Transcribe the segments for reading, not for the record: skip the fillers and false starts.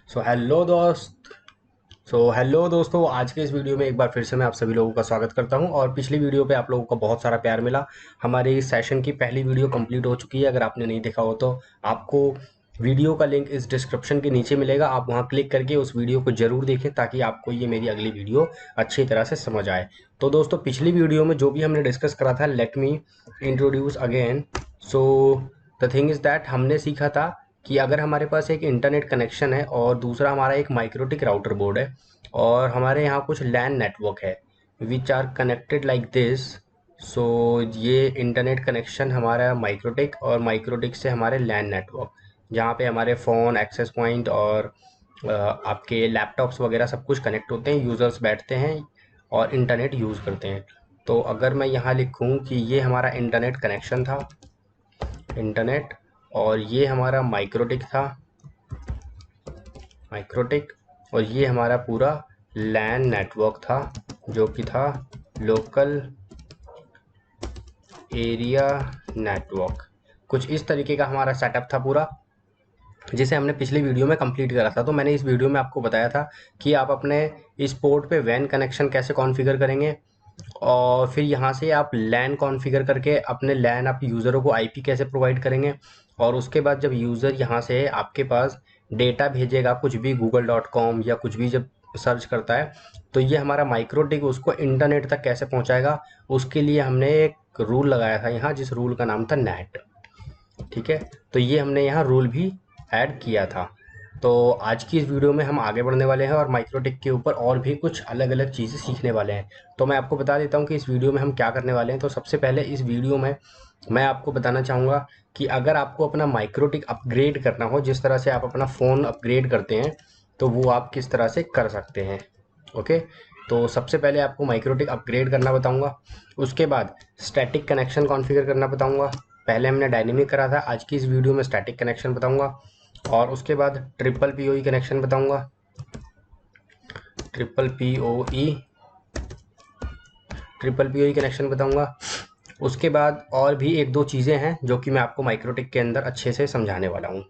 Hello दोस्तों, आज के इस वीडियो में एक बार फिर से मैं आप सभी लोगों का स्वागत करता हूं। और पिछली वीडियो पे आप लोगों का बहुत सारा प्यार मिला। हमारे इस सेशन की पहली वीडियो कंप्लीट हो चुकी है। अगर आपने नहीं देखा हो तो आपको वीडियो का लिंक इस डिस्क्रिप्शन के नीचे मिलेगा। आप वहां क्लिक करके उस वीडियो को जरूर देखें ताकि आपको ये मेरी अगली वीडियो अच्छी तरह से समझ आए। तो दोस्तों, पिछली वीडियो में जो भी हमने डिस्कस करा था, let me introduce again. So the thing is that हमने सीखा था कि अगर हमारे पास एक इंटरनेट कनेक्शन है और दूसरा हमारा एक माइक्रोटिक राउटर बोर्ड है और हमारे यहाँ कुछ लैन नेटवर्क है which are connected like this. So ये इंटरनेट कनेक्शन हमारा माइक्रोटिक और माइक्रोटिक से हमारे लैन नेटवर्क, जहाँ पे हमारे फ़ोन, एक्सेस पॉइंट और आपके लैपटॉप्स वगैरह सब कुछ कनेक्ट होते हैं। यूज़र्स बैठते हैं और इंटरनेट यूज़ करते हैं। तो अगर मैं यहाँ लिखूँ कि ये हमारा इंटरनेट कनेक्शन था, इंटरनेट, और ये हमारा माइक्रोटिक था, माइक्रोटिक, और ये हमारा पूरा लैन नेटवर्क था जो कि था लोकल एरिया नेटवर्क। कुछ इस तरीके का हमारा सेटअप था पूरा, जिसे हमने पिछली वीडियो में कंप्लीट करा था। तो मैंने इस वीडियो में आपको बताया था कि आप अपने इस पोर्ट पे वैन कनेक्शन कैसे कॉन्फ़िगर करेंगे और फिर यहाँ से आप लैन कॉन्फ़िगर करके अपने लैन आप यूज़रों को आईपी कैसे प्रोवाइड करेंगे। और उसके बाद जब यूज़र यहाँ से आपके पास डेटा भेजेगा, कुछ भी google.com या कुछ भी जब सर्च करता है, तो ये हमारा माइक्रोटिक उसको इंटरनेट तक कैसे पहुँचाएगा, उसके लिए हमने एक रूल लगाया था यहाँ, जिस रूल का नाम था नैट। ठीक है, तो ये हमने यहाँ रूल भी ऐड किया था। तो आज की इस वीडियो में हम आगे बढ़ने वाले हैं और माइक्रोटिक के ऊपर और भी कुछ अलग अलग चीज़ें सीखने वाले हैं। तो मैं आपको बता देता हूँ कि इस वीडियो में हम क्या करने वाले हैं। तो सबसे पहले इस वीडियो में मैं आपको बताना चाहूँगा कि अगर आपको अपना माइक्रोटिक अपग्रेड करना हो, जिस तरह से आप अपना फ़ोन अपग्रेड करते हैं, तो वो आप किस तरह से कर सकते हैं। ओके, तो सबसे पहले आपको माइक्रोटिक अपग्रेड करना बताऊंगा। उसके बाद स्टैटिक कनेक्शन कॉन्फ़िगर करना बताऊंगा। पहले हमने डायनेमिक करा था, आज की इस वीडियो में स्टैटिक कनेक्शन बताऊंगा। और उसके बाद ट्रिपल पीओई कनेक्शन बताऊंगा, triple PoE triple PoE connection बताऊंगा। उसके बाद और भी एक दो चीज़ें हैं जो कि मैं आपको माइक्रोटिक के अंदर अच्छे से समझाने वाला हूँ।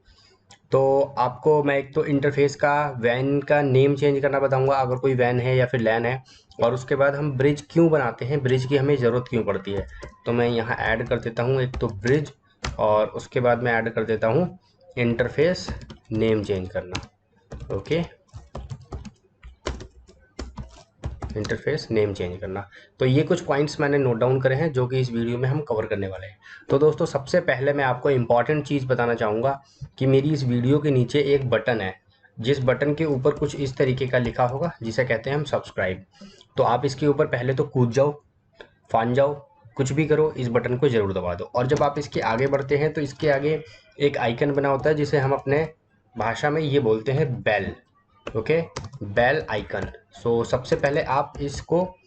तो आपको मैं एक तो इंटरफेस का, वैन का नेम चेंज करना बताऊंगा अगर कोई वैन है या फिर लैन है। और उसके बाद हम ब्रिज क्यों बनाते हैं, ब्रिज की हमें ज़रूरत क्यों पड़ती है। तो मैं यहाँ ऐड कर देता हूँ एक तो ब्रिज, और उसके बाद मैं ऐड कर देता हूँ इंटरफेस नेम चेंज करना। ओके, इंटरफेस नेम चेंज करना। तो ये कुछ पॉइंट्स मैंने नोट डाउन करे हैं जो कि इस वीडियो में हम कवर करने वाले हैं। तो दोस्तों, सबसे पहले मैं आपको इम्पॉर्टेंट चीज़ बताना चाहूँगा कि मेरी इस वीडियो के नीचे एक बटन है, जिस बटन के ऊपर कुछ इस तरीके का लिखा होगा जिसे कहते हैं हम सब्सक्राइब। तो आप इसके ऊपर पहले तो कूद जाओ, फान जाओ, कुछ भी करो, इस बटन को ज़रूर दबा दो। और जब आप इसके आगे बढ़ते हैं तो इसके आगे एक आइकन बना होता है जिसे हम अपने भाषा में ये बोलते हैं bell. Okay, bell icon. So सबसे पहले आप इसको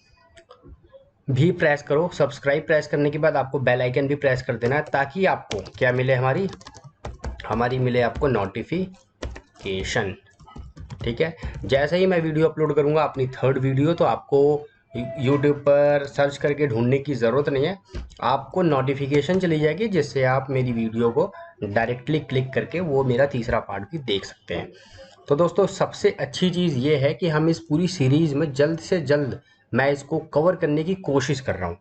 भी प्रेस करो। सब्सक्राइब प्रेस करने के बाद आपको बेल आइकन भी प्रेस कर देना है ताकि आपको क्या मिले, हमारी हमारी मिले आपको नोटिफिकेशन। ठीक है, जैसे ही मैं वीडियो अपलोड करूंगा अपनी थर्ड वीडियो, तो आपको यूट्यूब पर सर्च करके ढूंढने की ज़रूरत नहीं है, आपको नोटिफिकेशन चली जाएगी जिससे आप मेरी वीडियो को डायरेक्टली क्लिक करके वो मेरा तीसरा पार्ट भी देख सकते हैं। तो दोस्तों, सबसे अच्छी चीज़ ये है कि हम इस पूरी सीरीज़ में जल्द से जल्द मैं इसको कवर करने की कोशिश कर रहा हूँ।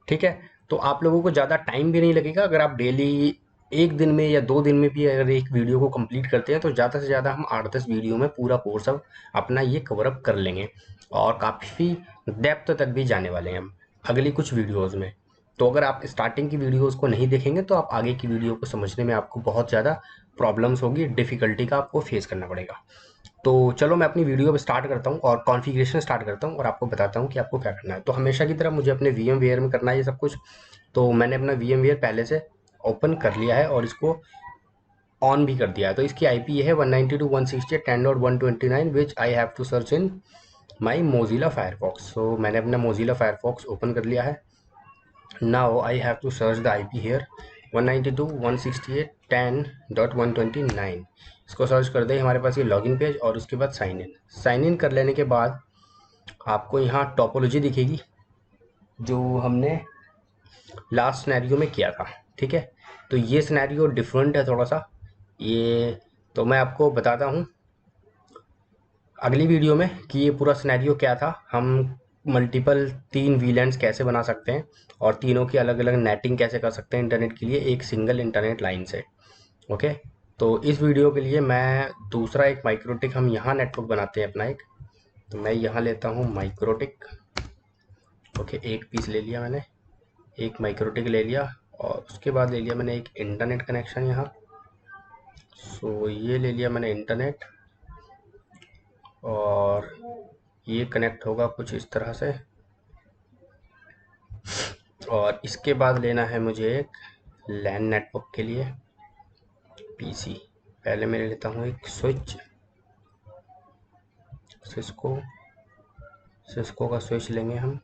ठीक है, तो आप लोगों को ज़्यादा टाइम भी नहीं लगेगा। अगर आप डेली एक दिन में या 2 दिन में भी अगर एक वीडियो को कंप्लीट करते हैं तो ज़्यादा से ज़्यादा हम 8-10 वीडियो में पूरा कोर्स अब अपना ये कवर अप कर लेंगे और काफ़ी डेप्थ तक भी जाने वाले हैं हम अगली कुछ वीडियोज़ में। तो अगर आप स्टार्टिंग की वीडियोज़ को नहीं देखेंगे तो आप आगे की वीडियो को समझने में आपको बहुत ज़्यादा प्रॉब्लम्स होगी, डिफ़िकल्टी का आपको फेस करना पड़ेगा। तो चलो मैं अपनी वीडियो अब स्टार्ट करता हूँ और कॉन्फ़िगरेशन स्टार्ट करता हूँ और आपको बताता हूँ कि आपको क्या करना है। तो हमेशा की तरह मुझे अपने VMware में करना है ये सब कुछ। तो मैंने अपना VMware पहले से ओपन कर लिया है और इसको ऑन भी कर दिया है। तो इसकी IP ये है 192.168.10.129 which I have to search in my Mozilla Firefox. So मैंने अपना मोजिला फायरफॉक्स ओपन कर लिया है। Now I have to search the IP here 192.168.10.129। इसको सर्च कर दे, हमारे पास ये लॉगिन पेज और उसके बाद साइन इन। साइन इन कर लेने के बाद आपको यहाँ टोपोलॉजी दिखेगी जो हमने लास्ट सिनेरियो में किया था। ठीक है, तो ये सिनेरियो डिफरेंट है थोड़ा सा ये, तो मैं आपको बताता हूँ अगली वीडियो में कि ये पूरा सिनेरियो क्या था, हम मल्टीपल 3 वीलैंस कैसे बना सकते हैं और तीनों की अलग अलग नेटिंग कैसे कर सकते हैं इंटरनेट के लिए एक सिंगल इंटरनेट लाइन से। ओके, तो इस वीडियो के लिए मैं दूसरा एक माइक्रोटिक हम यहाँ नेटवर्क बनाते हैं अपना एक, तो मैं यहाँ लेता हूँ माइक्रोटिक। ओके, एक पीस ले लिया मैंने, एक माइक्रोटिक ले लिया और उसके बाद ले लिया मैंने एक इंटरनेट कनेक्शन यहाँ। सो ये ले लिया मैंने इंटरनेट और ये कनेक्ट होगा कुछ इस तरह से। और इसके बाद लेना है मुझे एक लैन नेटवर्क के लिए पीसी। पहले मैं ले लेता हूँ एक स्विच, सिस्को का स्विच लेंगे हम।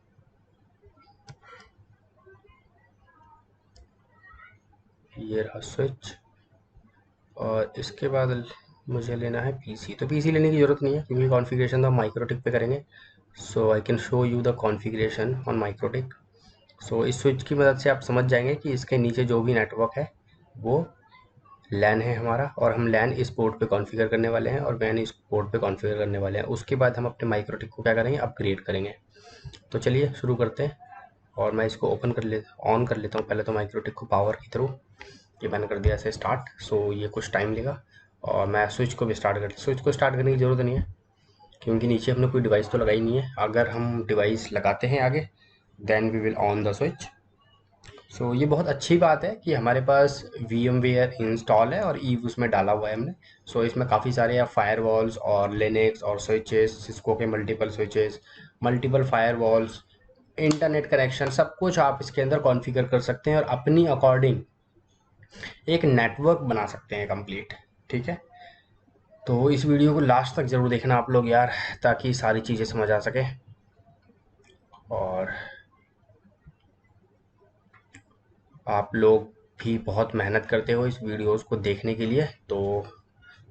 ये रहा स्विच और इसके बाद मुझे लेना है पीसी। तो पीसी लेने की ज़रूरत नहीं है क्योंकि कॉन्फ़िगरेशन तो हम माइक्रोटिक पे करेंगे। So I can show you the configuration on MikroTik. So इस स्विच की मदद से आप समझ जाएंगे कि इसके नीचे जो भी नेटवर्क है वो लैन है हमारा, और हम लैन इस पोर्ट पे कॉन्फ़िगर करने वाले हैं और वैन इस पोर्ट पे कॉन्फ़िगर करने वाले हैं। उसके बाद हम अपने माइक्रोटिक को क्या करेंगे, अपग्रेड करेंगे। तो चलिए शुरू करते हैं और मैं इसको ऑन कर लेता हूँ पहले तो माइक्रोटिक को पावर के थ्रू। ये मैंने कर दिया ऐसे स्टार्ट। सो ये कुछ टाइम लेगा और मैं स्विच को भी स्विच को स्टार्ट करने की ज़रूरत नहीं है क्योंकि नीचे हमने कोई डिवाइस तो लगाई नहीं है। अगर हम डिवाइस लगाते हैं आगे then we will on the switch. So ये बहुत अच्छी बात है कि हमारे पास VMware इंस्टॉल है और ईव उसमें डाला हुआ है हमने। सो इसमें काफ़ी सारे आप फायरवॉल्स और लिनक्स और स्विचेस, सिस्को के multiple switches, multiple firewalls, internet connection, सब कुछ आप इसके अंदर कॉन्फ़िगर कर सकते हैं और अपनी अकॉर्डिंग एक नेटवर्क बना सकते हैं कंप्लीट। ठीक है, तो इस वीडियो को लास्ट तक ज़रूर देखना आप लोग यार, ताकि सारी चीज़ें समझ आ सके। और आप लोग भी बहुत मेहनत करते हो इस वीडियोस को देखने के लिए, तो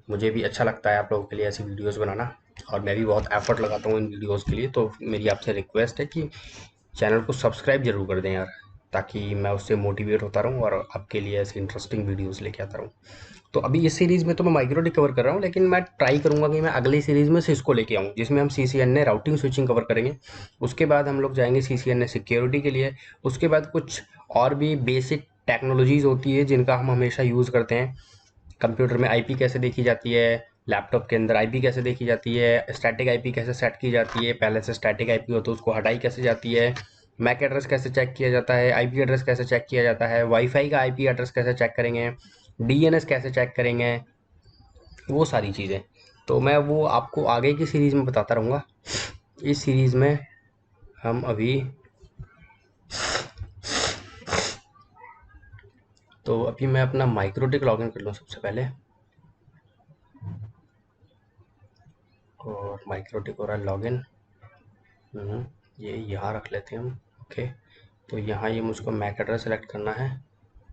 मुझे भी अच्छा लगता है आप लोगों के लिए ऐसी वीडियोस बनाना और मैं भी बहुत एफर्ट लगाता हूँ इन वीडियोस के लिए। तो मेरी आपसे रिक्वेस्ट है कि चैनल को सब्सक्राइब जरूर कर दें यार, ताकि मैं उससे मोटिवेट होता रहूँ और आपके लिए ऐसी इंटरेस्टिंग वीडियोस लेके आता रहूँ। तो अभी इस सीरीज़ में तो मैं माइक्रोटिक कवर कर रहा हूँ, लेकिन मैं ट्राई करूँगा कि मैं अगली सीरीज़ में सिस्को लेके आऊँ जिसमें हम CCNA राउटिंग स्विचिंग कवर करेंगे। उसके बाद हम लोग जाएंगे CCNA सिक्योरिटी के लिए। उसके बाद कुछ और भी बेसिक टेक्नोलॉजीज़ होती है जिनका हम हमेशा यूज़ करते हैं। कंप्यूटर में IP कैसे देखी जाती है, लैपटॉप के अंदर IP कैसे देखी जाती है, स्टैटिक IP कैसे सेट की जाती है, पहले से स्टैटिक IP हो तो उसको हटाई कैसे जाती है, मैक एड्रेस कैसे चेक किया जाता है, IP एड्रेस कैसे चेक किया जाता है, वाईफाई का IP एड्रेस कैसे चेक करेंगे, DNS कैसे चेक करेंगे, वो सारी चीज़ें तो मैं वो आपको आगे की सीरीज़ में बताता रहूँगा। इस सीरीज़ में हम अभी मैं अपना माइक्रोटिक लॉगिन कर लूँ सबसे पहले, और माइक्रोटिक हो रहा है लॉगिन। ये यहाँ रख लेते हैं हम। ओके, तो यहाँ ये मुझको मैक एड्रेस सेलेक्ट करना है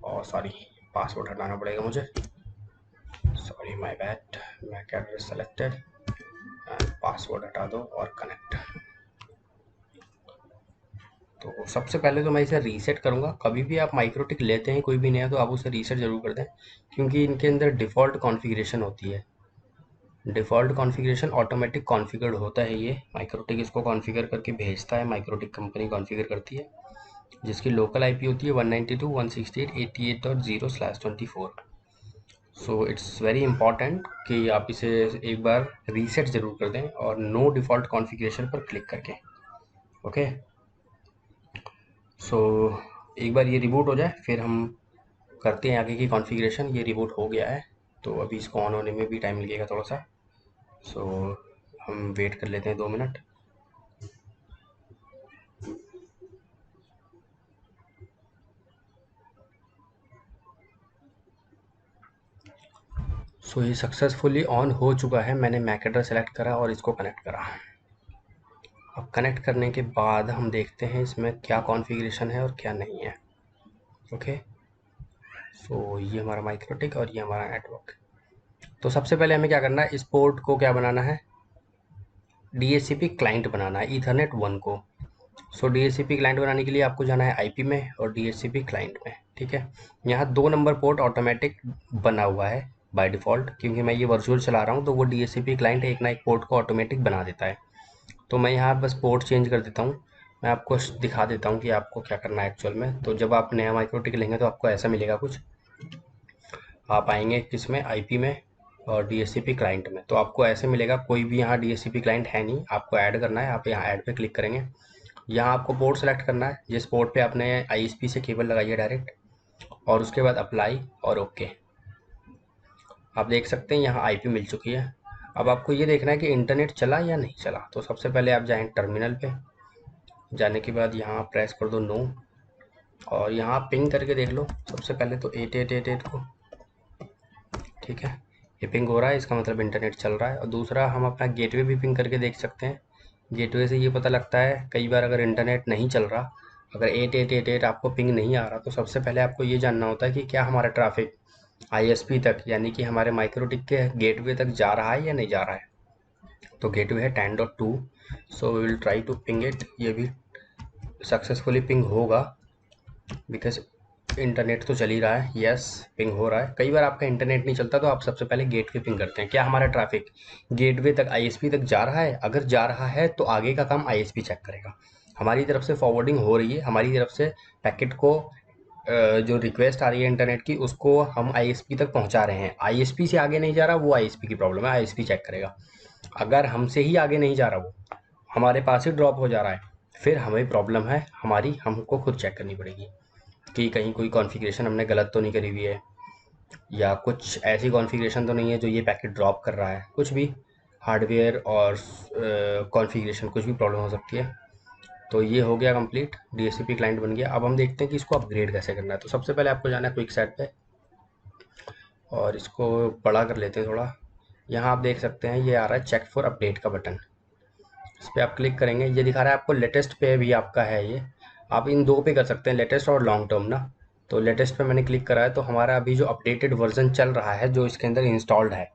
और सॉरी पासवर्ड हटाना पड़ेगा मुझे, sorry my bad. MAC address selected and password हटा दो और कनेक्ट। तो सबसे पहले तो मैं इसे रीसेट करूँगा। कभी भी आप माइक्रोटिक लेते हैं कोई भी नया तो आप उसे रीसेट ज़रूर कर दें क्योंकि इनके अंदर डिफ़ॉल्ट कॉन्फ़िगरेशन होती है। डिफ़ॉल्ट कॉन्फ़िगरेशन ऑटोमेटिक कॉन्फ़िगर्ड होता है। ये माइक्रोटिक इसको कॉन्फ़िगर करके भेजता है, माइक्रोटिक कंपनी कॉन्फ़िगर करती है, जिसकी लोकल IP होती है 192.168.88.0/24। सो इट्स वेरी इंपॉर्टेंट कि आप इसे एक बार रीसेट ज़रूर कर दें और नो डिफ़ॉल्ट कॉन्फ़िगरेशन पर क्लिक करके। ओके, सो एक बार ये रिबूट हो जाए फिर हम करते हैं आगे की कॉन्फ़िगरेशन। ये रिबूट हो गया है तो अभी इसको ऑन होने में भी टाइम लगेगा थोड़ा सा। सो हम वेट कर लेते हैं 2 मिनट। सो ये सक्सेसफुली ऑन हो चुका है। मैंने मैक एड्रेस सेलेक्ट करा और इसको कनेक्ट करा। अब कनेक्ट करने के बाद हम देखते हैं इसमें क्या कॉन्फ़िगरेशन है और क्या नहीं है। ओके, सो ये हमारा माइक्रोटिक और ये हमारा नेटवर्क। तो सबसे पहले हमें क्या करना है, इस पोर्ट को क्या बनाना है, DHCP क्लाइंट बनाना है ईथरनेट 1 को। सो DHCP क्लाइंट बनाने के लिए आपको जाना है IP में और DHCP क्लाइंट में। ठीक है, यहाँ 2 नंबर पोर्ट ऑटोमेटिक बना हुआ है बाय डिफ़ॉल्ट, क्योंकि मैं ये वर्चुअल चला रहा हूँ तो वो DHCP क्लाइंट एक ना एक पोर्ट को ऑटोमेटिक बना देता है। तो मैं यहाँ बस पोर्ट चेंज कर देता हूँ। मैं आपको दिखा देता हूँ कि आपको क्या करना है एक्चुअल में। तो जब आप नया माइक्रोटिक लेंगे तो आपको ऐसा मिलेगा कुछ। आप आएंगे किस में, IP में और DHCP क्लाइंट में, तो आपको ऐसे मिलेगा। कोई भी यहाँ DHCP क्लाइंट है नहीं, आपको ऐड करना है। आप यहाँ ऐड पे क्लिक करेंगे, यहाँ आपको पोर्ट सेलेक्ट करना है जिस पोर्ट पे आपने ISP से केबल लगाई है डायरेक्ट, और उसके बाद अप्लाई और ओके। आप देख सकते हैं यहाँ IP मिल चुकी है। अब आपको ये देखना है कि इंटरनेट चला या नहीं चला। तो सबसे पहले आप जाएँ टर्मिनल पे, जाने के बाद यहाँ प्रेस कर दो नो, और यहाँ पिंग करके देख लो सबसे पहले तो 8888 को। ठीक है, ये पिंग हो रहा है, इसका मतलब इंटरनेट चल रहा है। और दूसरा हम अपना गेटवे भी पिंग करके देख सकते हैं। गेटवे से ये पता लगता है कई बार अगर इंटरनेट नहीं चल रहा, अगर 8888 आपको पिंग नहीं आ रहा, तो सबसे पहले आपको ये जानना होता है कि क्या हमारा ट्रैफिक ISP तक, यानी कि हमारे माइक्रोटिक के गेटवे तक जा रहा है या नहीं जा रहा है। तो गेटवे है 10.2, so we will try to ping it. ये भी सक्सेसफुली पिंग होगा बिकॉज इंटरनेट तो चल ही रहा है। यस, पिंग हो रहा है। कई बार आपका इंटरनेट नहीं चलता तो आप सबसे पहले गेटवे पिंग करते हैं, क्या हमारा ट्रैफिक गेटवे तक ISP तक जा रहा है। अगर जा रहा है तो आगे का काम ISP चेक करेगा। हमारी तरफ से फॉरवर्डिंग हो रही है, हमारी तरफ से पैकेट को जो रिक्वेस्ट आ रही है इंटरनेट की, उसको हम ISP तक पहुंचा रहे हैं। ISP से आगे नहीं जा रहा, वो ISP की प्रॉब्लम है, ISP चेक करेगा। अगर हमसे ही आगे नहीं जा रहा, वो हमारे पास ही ड्रॉप हो जा रहा है, फिर हमें प्रॉब्लम है हमारी, हमको खुद चेक करनी पड़ेगी कि कहीं कोई कॉन्फ़िगरेशन हमने गलत तो नहीं करी हुई है, या कुछ ऐसी कॉन्फ़िगरेशन तो नहीं है जो ये पैकेट ड्रॉप कर रहा है। कुछ भी हार्डवेयर और कॉन्फ़िगरेशन कुछ भी प्रॉब्लम हो सकती है। तो ये हो गया कंप्लीट, DHCP क्लाइंट बन गया। अब हम देखते हैं कि इसको अपग्रेड कैसे करना है। तो सबसे पहले आपको जाना है क्विक सेट पे, और इसको बड़ा कर लेते हैं थोड़ा। यहाँ आप देख सकते हैं ये आ रहा है चेक फॉर अपडेट का बटन, इस पर आप क्लिक करेंगे। ये दिखा रहा है आपको लेटेस्ट पे भी आपका है ये। आप इन दो पे कर सकते हैं, लेटेस्ट और लॉन्ग टर्म ना। तो लेटेस्ट पे मैंने क्लिक करा है, तो हमारा अभी जो अपडेटेड वर्जन चल रहा है, जो इसके अंदर इंस्टॉल्ड है,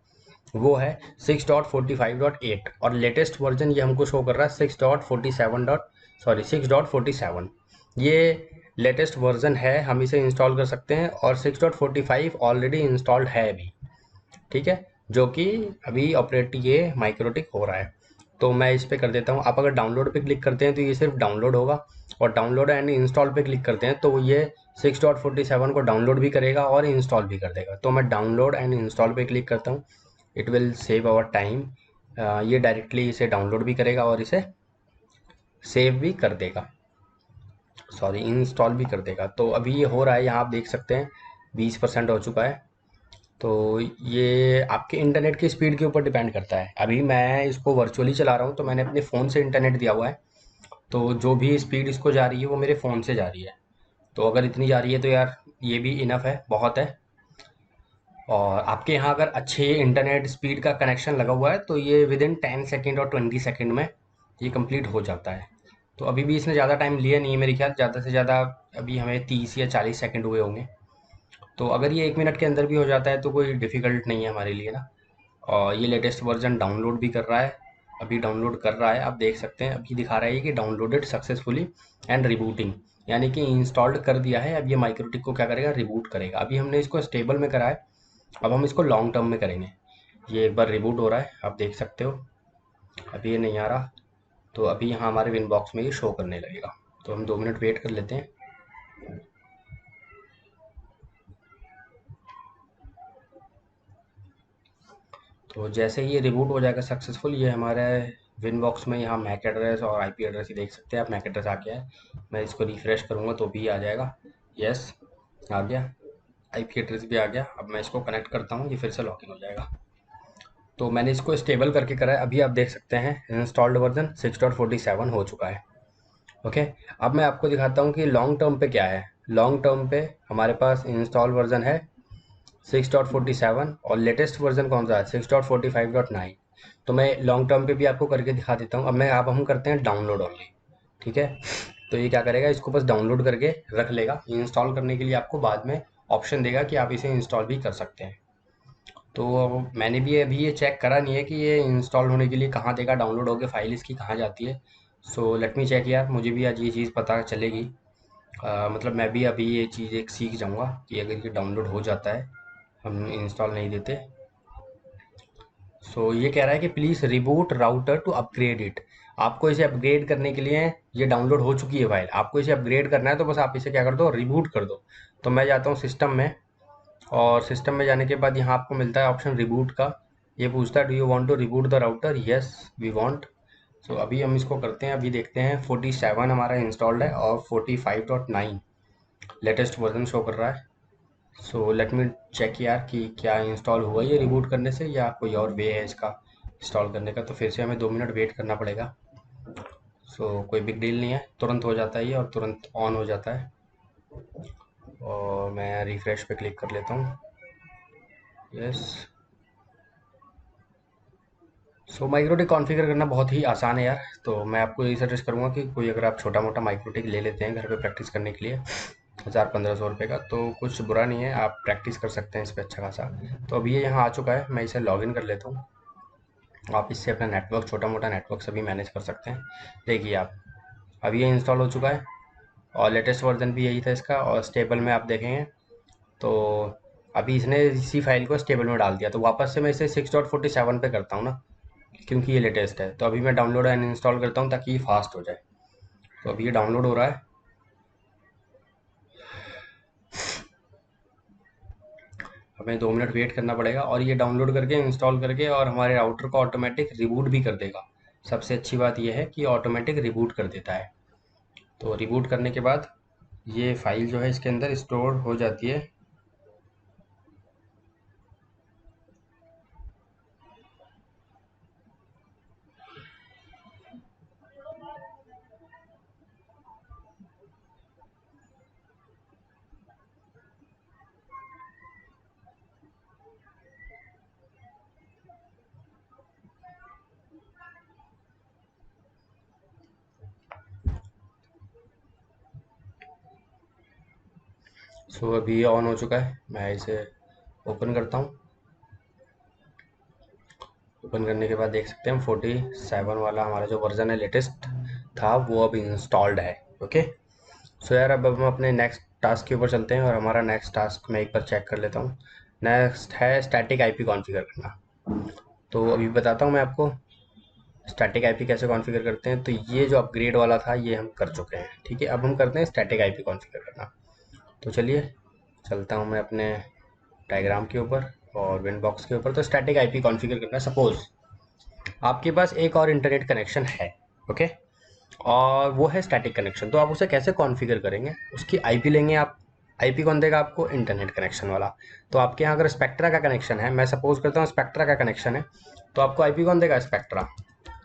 वो है 6.45.8, और लेटेस्ट वर्जन ये हमको शो कर रहा है 6.47 ये लेटेस्ट वर्जन है, हम इसे इंस्टॉल कर सकते हैं। और 6.45 ऑलरेडी इंस्टॉल्ड है अभी, ठीक है, जो कि अभी ऑपरेट ये माइक्रोटिक हो रहा है। तो मैं इस पे कर देता हूँ। आप अगर डाउनलोड पे क्लिक करते हैं तो ये सिर्फ डाउनलोड होगा, और डाउनलोड एंड इंस्टॉल पे क्लिक करते हैं तो ये 6.47 को डाउनलोड भी करेगा और इंस्टॉल भी कर देगा। तो मैं डाउनलोड एंड इंस्टॉल पे क्लिक करता हूँ, it will save our time. ये डायरेक्टली इसे डाउनलोड भी करेगा और इसे सेव भी कर देगा, सॉरी इंस्टॉल भी कर देगा। तो अभी ये हो रहा है, यहाँ आप देख सकते हैं 20% हो चुका है। तो ये आपके इंटरनेट की स्पीड के ऊपर डिपेंड करता है। अभी मैं इसको वर्चुअली चला रहा हूँ, तो मैंने अपने फ़ोन से इंटरनेट दिया हुआ है, तो जो भी स्पीड इसको जा रही है वो मेरे फ़ोन से जा रही है। तो अगर इतनी जा रही है तो यार ये भी इनफ है, बहुत है। और आपके यहाँ अगर अच्छे इंटरनेट स्पीड का कनेक्शन लगा हुआ है तो ये विद इन 10 सेकेंड और 20 सेकेंड में ये कंप्लीट हो जाता है। तो अभी भी इसने ज़्यादा टाइम लिया नहीं है, मेरे ख्याल ज़्यादा से ज़्यादा अभी हमें 30 या 40 सेकेंड हुए होंगे। तो अगर ये 1 मिनट के अंदर भी हो जाता है तो कोई डिफ़िकल्ट नहीं है हमारे लिए ना। और ये लेटेस्ट वर्जन डाउनलोड भी कर रहा है, अभी डाउनलोड कर रहा है। आप देख सकते हैं अभी दिखा रहा है कि डाउनलोडेड सक्सेसफुली एंड रिबूटिंग, यानी कि इंस्टॉल्ड कर दिया है। अब ये माइक्रोटिक को क्या करेगा, रिबूट करेगा। अभी हमने इसको स्टेबल में करा है, अब हम इसको लॉन्ग टर्म में करेंगे। ये एक बार रिबूट हो रहा है, आप देख सकते हो। अभी ये नहीं आ रहा, तो अभी यहाँ हमारे विन बॉक्स में ये शो करने लगेगा। तो हम 2 मिनट वेट कर लेते हैं। तो जैसे ही ये रिबूट हो जाएगा सक्सेसफुल, ये हमारे विन बॉक्स में यहाँ मैक एड्रेस और IP एड्रेस ही देख सकते हैं आप। मैक एड्रेस आ गया है, मैं इसको रिफ्रेश करूँगा तो भी आ जाएगा। यस, आ गया, IP एड्रेस भी आ गया। अब मैं इसको कनेक्ट करता हूँ, ये फिर से लॉगिन हो जाएगा। तो मैंने इसको स्टेबल करके करा है। अभी आप देख सकते हैं इंस्टॉल्ड वर्जन 6.47 हो चुका है। ओके, अब मैं आपको दिखाता हूँ कि लॉन्ग टर्म पे क्या है। लॉन्ग टर्म पे हमारे पास इंस्टॉल वर्जन है 6.47, और लेटेस्ट वर्जन कौन सा है 6.45.9। तो मैं लॉन्ग टर्म पे भी आपको करके दिखा देता हूँ। अब हम करते हैं डाउनलोड ओनली, ठीक है। तो ये क्या करेगा, इसको बस डाउनलोड करके रख लेगा। इंस्टॉल करने के लिए आपको बाद में ऑप्शन देगा कि आप इसे इंस्टॉल भी कर सकते हैं। तो मैंने भी अभी ये चेक करा नहीं है कि ये इंस्टॉल होने के लिए कहाँ देगा, डाउनलोड होकर फाइल इसकी कहाँ जाती है। सो लेट मी चेक यार, मुझे भी आज ये चीज़ पता चलेगी। मतलब मैं भी अभी ये चीज़ एक सीख जाऊँगा कि अगर ये डाउनलोड हो जाता है हम इंस्टॉल नहीं देते। सो ये कह रहा है कि please reboot router to upgrade it. आपको इसे अपग्रेड करने के लिए, ये डाउनलोड हो चुकी है फाइल, आपको इसे अपग्रेड करना है तो बस आप इसे क्या कर दो, रिबूट कर दो। तो मैं जाता हूँ सिस्टम में, और सिस्टम में जाने के बाद यहाँ आपको मिलता है ऑप्शन रिबूट का। ये पूछता है do you want to reboot the router, yes we want. So अभी हम इसको करते हैं। अभी देखते हैं 47 हमारा इंस्टॉल्ड है और 45.9 लेटेस्ट वर्जन शो कर रहा है। सो लेट मी चेक यार कि क्या इंस्टॉल हुआ ये रिबूट करने से, या कोई और वे है इसका इंस्टॉल करने का। तो फिर से हमें 2 मिनट वेट करना पड़ेगा। सो कोई बिग डील नहीं है, तुरंत हो जाता है ये और तुरंत ऑन हो जाता है। और मैं रिफ्रेश पे क्लिक कर लेता हूँ। यस। सो माइक्रोटिक कॉन्फ़िगर करना बहुत ही आसान है यार। तो मैं आपको यही सजेस्ट करूँगा कि कोई अगर आप छोटा मोटा माइक्रोटिक ले लेते हैं घर पे प्रैक्टिस करने के लिए 1000-1500 रुपये का, तो कुछ बुरा नहीं है, आप प्रैक्टिस कर सकते हैं इस पर अच्छा खासा। तो अभी ये यहाँ आ चुका है, मैं इसे लॉगिन कर लेता हूँ। आप इससे अपना नेटवर्क, छोटा मोटा नेटवर्क सभी मैनेज कर सकते हैं। देखिए आप, अभी ये इंस्टॉल हो चुका है और लेटेस्ट वर्जन भी यही था इसका। और स्टेबल में आप देखेंगे तो अभी इसने इसी फाइल को स्टेबल में डाल दिया। तो वापस से मैं इसे 6.47 पे करता हूँ ना, क्योंकि ये लेटेस्ट है। तो अभी मैं डाउनलोड एंड इंस्टॉल करता हूँ ताकि ये फास्ट हो जाए। तो अभी ये डाउनलोड हो रहा है, हमें 2 मिनट वेट करना पड़ेगा। और ये डाउनलोड करके इंस्टॉल करके और हमारे राउटर को ऑटोमेटिक रिबूट भी कर देगा। सबसे अच्छी बात यह है कि ऑटोमेटिक रिबूट कर देता है। तो रिबूट करने के बाद ये फाइल जो है इसके अंदर स्टोर हो जाती है। सो अभी ये ऑन हो चुका है, मैं इसे ओपन करता हूँ। ओपन करने के बाद देख सकते हैं 47 वाला हमारा जो वर्जन है लेटेस्ट था वो अब इंस्टॉल्ड है। ओके। सो यार अब हम अपने नेक्स्ट टास्क के ऊपर चलते हैं, और हमारा नेक्स्ट टास्क मैं एक बार चेक कर लेता हूँ। नेक्स्ट है स्टैटिक आईपी कॉन्फ़िगर करना। तो अभी बताता हूँ मैं आपको स्टैटिक आईपी कैसे कॉन्फ़िगर करते हैं। तो ये जो अपग्रेड वाला था ये हम कर चुके हैं, ठीक है। अब हम करते हैं स्टैटिक आईपी कॉन्फ़िगर करना। तो चलिए चलता हूँ मैं अपने डायग्राम के ऊपर और विंड बॉक्स के ऊपर। तो स्टैटिक आईपी कॉन्फ़िगर करना, सपोज आपके पास एक और इंटरनेट कनेक्शन है, ओके, और वो है स्टैटिक कनेक्शन। तो आप उसे कैसे कॉन्फ़िगर करेंगे, उसकी आईपी लेंगे आप। आईपी कौन देगा आपको, इंटरनेट कनेक्शन वाला। तो आपके यहाँ अगर स्पेक्ट्रा का कनेक्शन है, मैं सपोज करता हूँ स्पेक्ट्रा का कनेक्शन है, तो आपको आईपी कौन देगा, स्पेक्ट्रा।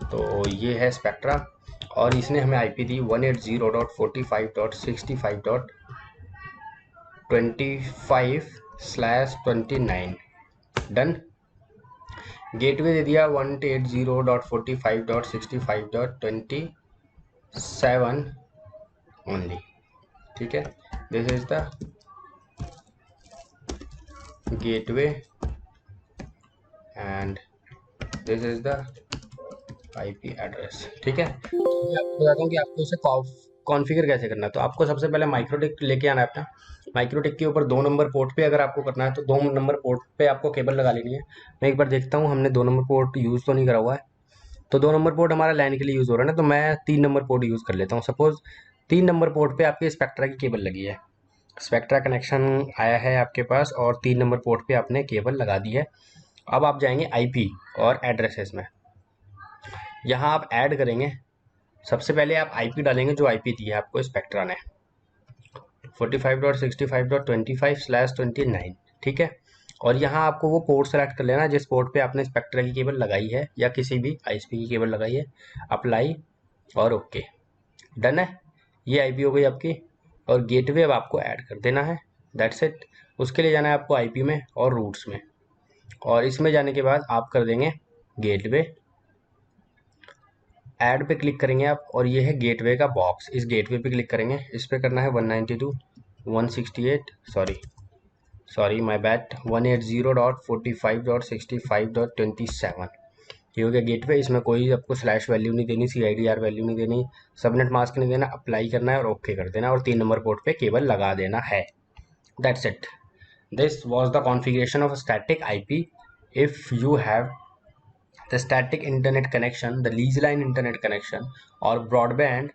तो ये है स्पेक्ट्रा, और इसने हमें आईपी दी 180.45.65.25/29। डन। गेटवे दे दिया 180.45.65.27 ओनली, ठीक है। This is the gateway and this is the IP address, ठीक है। मैं आपको बताता हूँ कि आपको इसे कॉन्फ़िगर कैसे करना है। तो आपको सबसे पहले माइक्रोटिक लेके आना है अपना। माइक्रोटिक के ऊपर 2 नंबर पोर्ट पे अगर आपको करना है तो 2 नंबर पोर्ट पे आपको केबल लगा लेनी है। मैं एक बार देखता हूँ हमने 2 नंबर पोर्ट यूज़ तो नहीं करा हुआ है। तो 2 नंबर पोर्ट हमारा लैन के लिए यूज़ हो रहा है ना, तो मैं 3 नंबर पोर्ट यूज़ कर लेता हूँ। सपोज 3 नंबर पोर्ट पे आपके स्पेक्ट्रा की केबल लगी है, स्पेक्ट्रा कनेक्शन आया है आपके पास, और 3 नंबर पोर्ट पे आपने केबल लगा दी है। अब आप जाएंगे आईपी और एड्रेसेस में, यहाँ आप ऐड करेंगे। सबसे पहले आप आईपी डालेंगे जो आईपी दी है आपको स्पेक्ट्रा ने, 45.65.25/29, ठीक है। और यहाँ आपको वो पोर्ट सेलेक्ट कर लेना जिस पोर्ट पे आपने स्पेक्ट्रा की केबल लगाई है या किसी भी आईएसपी की केबल लगाई है। अप्लाई और ओके, डन है। ये आईपी हो गई आपकी, और गेटवे अब आपको ऐड कर देना है, दैट्स इट। उसके लिए जाना है आपको आईपी में और रूट्स में, और इसमें जाने के बाद आप कर देंगे गेटवे, ऐड पे क्लिक करेंगे आप, और ये है गेटवे का बॉक्स, इस गेटवे पे क्लिक करेंगे। इस पे करना है 192.168 सॉरी माय बैड 180.45.65.27। ये हो गया गेटवे। इसमें कोई आपको स्लैश वैल्यू नहीं देनी, CIDR वैल्यू नहीं देनी, सबनेट मास्क नहीं देना, अप्लाई करना है और ओके कर देना, और 3 नंबर पोर्ट पे केबल लगा देना है, that's it. This was the configuration of a static IP. If you have the static internet connection, the lease line internet connection, or broadband,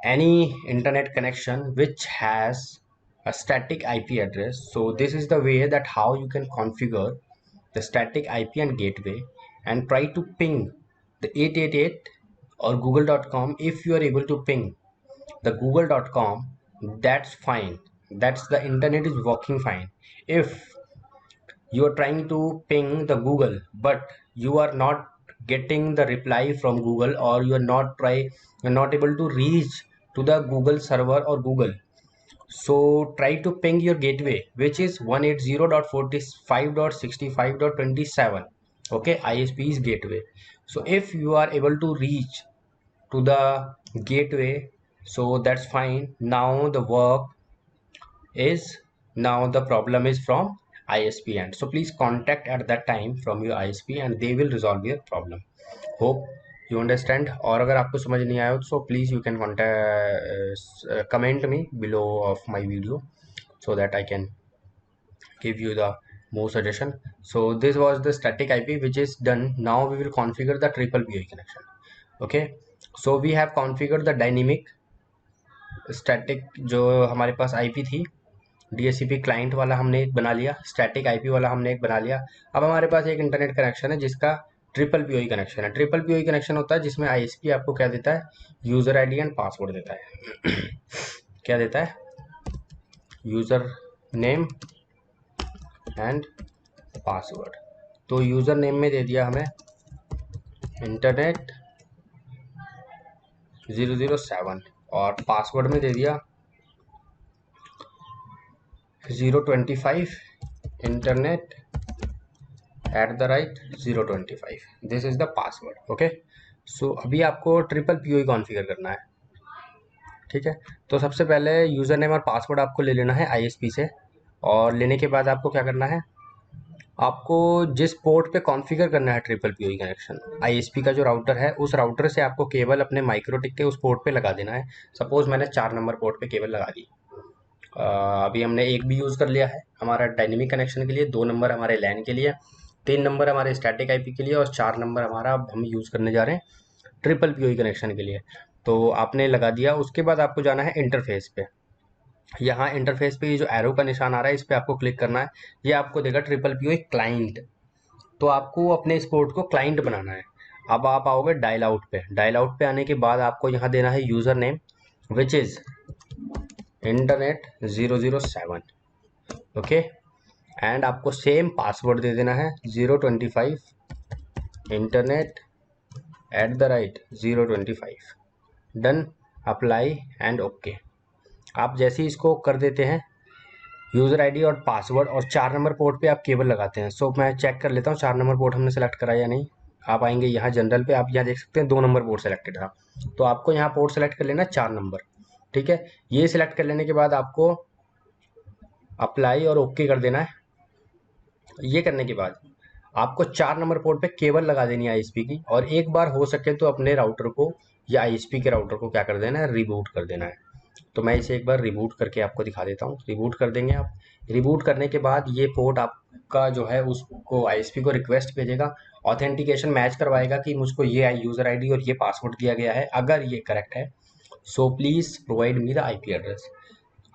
any internet connection which has a static IP address. So this is the way that how you can configure the static IP and gateway and try to ping the 888 or google.com. If you are able to ping the google.com, that's fine, that's the internet is working fine. If you are trying to ping the Google but you are not getting the reply from Google, or you're not able to reach to the Google server or Google, so try to ping your gateway, which is 180.45.65.27. okay, ISP is gateway. So if you are able to reach to the gateway, so that's fine. Now the work is, now the problem is from ISP end. So please contact at that time from your ISP and they will resolve your problem. Hope you understand. और अगर आपको समझ नहीं आया हो so please you can contact comment me below of my video so that I can give you the more suggestion. So this was the static IP which is done. Now we will configure the triple PoE connection. Okay, so we have configured the dynamic static जो हमारे पास IP थी, DHCP client वाला हमने एक बना लिया, static IP वाला हमने एक बना लिया। अब हमारे पास एक इंटरनेट कनेक्शन है जिसका ट्रिपल PoE कनेक्शन है। ट्रिपल PoE कनेक्शन होता है जिसमें ISP आपको क्या देता है, यूज़र ID एंड पासवर्ड देता है। क्या देता है, यूज़र नेम एंड पासवर्ड। तो यूज़र नेम में दे दिया हमें इंटरनेट 007 और पासवर्ड में दे दिया 025 internet @025. This is the password. Okay, so अभी आपको ट्रिपल PoE कॉन्फ़िगर करना है। ठीक है, तो सबसे पहले यूज़र नेम और पासवर्ड आपको ले लेना है ISP से, और लेने के बाद आपको क्या करना है, आपको जिस पोर्ट पे कॉन्फ़िगर करना है ट्रिपल PoE कनेक्शन, ISP का जो राउटर है उस राउटर से आपको केबल अपने माइक्रोटिक के उस पोर्ट पे लगा देना है। सपोज मैंने 4 नंबर पोर्ट पे केबल लगा दी। अभी हमने एक भी यूज़ कर लिया है हमारा डायनेमिक कनेक्शन के लिए, 2 नंबर हमारे लैन के लिए, 3 नंबर हमारे स्टैटिक IP के लिए, और 4 नंबर हमारा हम यूज़ करने जा रहे हैं ट्रिपल PoE कनेक्शन के लिए। तो आपने लगा दिया, उसके बाद आपको जाना है इंटरफेस पे। यहाँ इंटरफेस पे ये जो एरो का निशान आ रहा है इस पर आपको क्लिक करना है। ये आपको देगा ट्रिपल PoE क्लाइंट। तो आपको अपने इस पोर्ट को क्लाइंट बनाना है। अब आप आओगे डायल आउट पे। डायल आउट पे आने के बाद आपको यहाँ देना है user name which is internet 007। Okay, and आपको सेम पासवर्ड दे देना है 025 internet @025। Done, apply and okay. आप जैसे ही इसको कर देते हैं, यूज़र ID और पासवर्ड, और 4 नंबर पोर्ट पे आप केबल लगाते हैं। सो मैं चेक कर लेता हूँ 4 नंबर पोर्ट हमने सेलेक्ट करा या नहीं। आप आएंगे यहाँ जनरल पे, आप यहाँ देख सकते हैं 2 नंबर पोर्ट सेलेक्टेड था, तो आपको यहाँ पोर्ट सेलेक्ट कर लेना 4 नंबर। ठीक है, ये सिलेक्ट कर लेने के बाद आपको अप्लाई और ओके कर देना है। ये करने के बाद आपको 4 नंबर पोर्ट पे केबल लगा देनी है ISP की, और एक बार हो सके तो अपने राउटर को या ISP के राउटर को क्या कर देना है, रिबूट कर देना है। तो मैं इसे एक बार रिबूट करके आपको दिखा देता हूँ। रिबूट कर देंगे आप। रिबूट करने के बाद ये पोर्ट आपका जो है उसको ISP को रिक्वेस्ट भेजेगा, ऑथेंटिकेशन मैच करवाएगा कि मुझको ये यूज़र ID और ये पासवर्ड दिया गया है। अगर ये करेक्ट है so please provide me the IP address.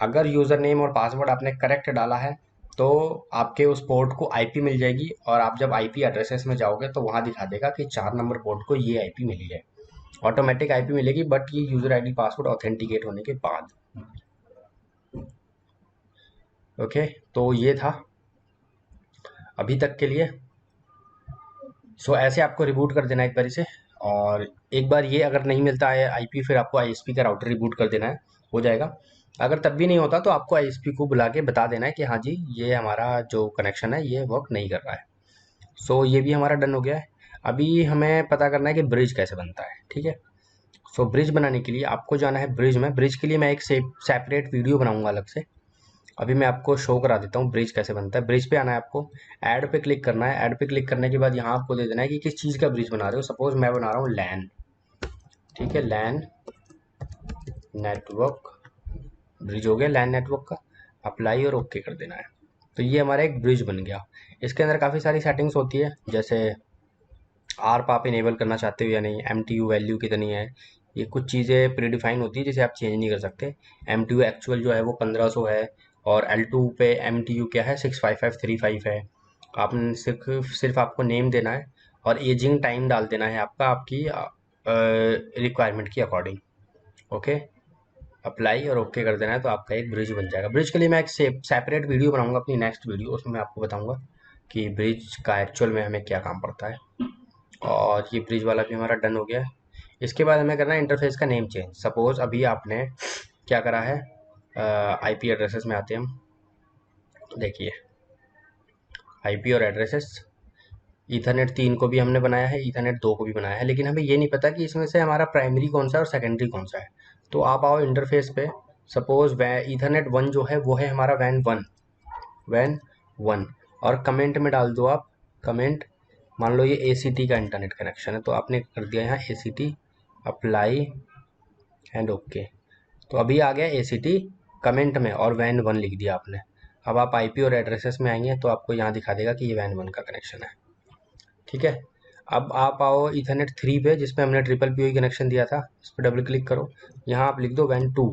अगर यूज़र नेम और पासवर्ड आपने करेक्ट डाला है तो आपके उस पोर्ट को IP मिल जाएगी, और आप जब IP एड्रेसेस में जाओगे तो वहाँ दिखा देगा कि 4 नंबर पोर्ट को ये IP मिली है। ऑटोमेटिक IP मिलेगी, बट ये यूज़र ID पासवर्ड ऑथेंटिकेट होने के बाद। ओके, तो ये था अभी तक के लिए। सो ऐसे आपको रिबूट कर देना है एक बार इसे, और एक बार ये अगर नहीं मिलता है IP, फिर आपको ISP का राउटर रिबूट कर देना है, हो जाएगा। अगर तब भी नहीं होता तो आपको ISP को बुला के बता देना है कि हाँ जी ये हमारा जो कनेक्शन है ये वर्क नहीं कर रहा है। सो ये भी हमारा डन हो गया है। अभी हमें पता करना है कि ब्रिज कैसे बनता है। ठीक है, सो ब्रिज बनाने के लिए आपको जाना है ब्रिज में। ब्रिज के लिए मैं एक सेपरेट वीडियो बनाऊंगा अलग से। अभी मैं आपको शो करा देता हूँ ब्रिज कैसे बनता है। ब्रिज पे आना है आपको, ऐड पे क्लिक करना है। ऐड पे क्लिक करने के बाद यहाँ आपको दे देना है कि किस चीज़ का ब्रिज बना रहे हो। सपोज मैं बना रहा हूँ लैन। ठीक है, लैन नेटवर्क ब्रिज हो गया लैन नेटवर्क का। अप्लाई और ओके कर देना है। तो ये हमारा एक ब्रिज बन गया। इसके अंदर काफ़ी सारी सेटिंग्स होती है, जैसे आर्प आप इनेबल करना चाहते हो या नहीं, MTU वैल्यू कितनी है, ये कुछ चीज़ें प्रीडिफाइन होती है जिसे आप चेंज नहीं कर सकते। MTU एक्चुअल जो है वो 1500 है, और L2 पे MTU क्या है 65535 है। आपने सिर्फ आपको नेम देना है और एजिंग टाइम डाल देना है आपका, आपकी रिक्वायरमेंट की अकॉर्डिंग। ओके, अप्लाई और ओके कर देना है, तो आपका एक ब्रिज बन जाएगा। ब्रिज के लिए मैं एक सेपरेट वीडियो बनाऊंगा अपनी नेक्स्ट वीडियो, उसमें मैं आपको बताऊंगा कि ब्रिज का एक्चुअल में हमें क्या काम पड़ता है। और ये ब्रिज वाला भी हमारा डन हो गया है। इसके बाद हमें करना है इंटरफेस का नेम चेंज। सपोज अभी आपने क्या करा है, IP एड्रेसेस में आते हैं हम। देखिए IP और एड्रेसेस, ईथरनेट 3 को भी हमने बनाया है, ईथरनेट 2 को भी बनाया है, लेकिन हमें ये नहीं पता कि इसमें से हमारा प्राइमरी कौन सा है और सेकेंडरी कौन सा है। तो आप आओ इंटरफेस पे, सपोज ईथरनेट 1 जो है वो है हमारा वैन 1 और कमेंट में डाल दो आप कमेंट। मान लो ये ACT का इंटरनेट कनेक्शन है, तो आपने कर दिया यहाँ ACT, अप्लाई एंड ओके। तो अभी आ गया ACT कमेंट में और वैन 1 लिख दिया आपने। अब आप IP और एड्रेसेस में आएंगे तो आपको यहाँ दिखा देगा कि ये वैन 1 का कनेक्शन है। ठीक है, अब आप आओ ईथरनेट 3 पे जिसमें हमने ट्रिपल PoE कनेक्शन दिया था, इस पर डबल क्लिक करो, यहाँ आप लिख दो वैन 2।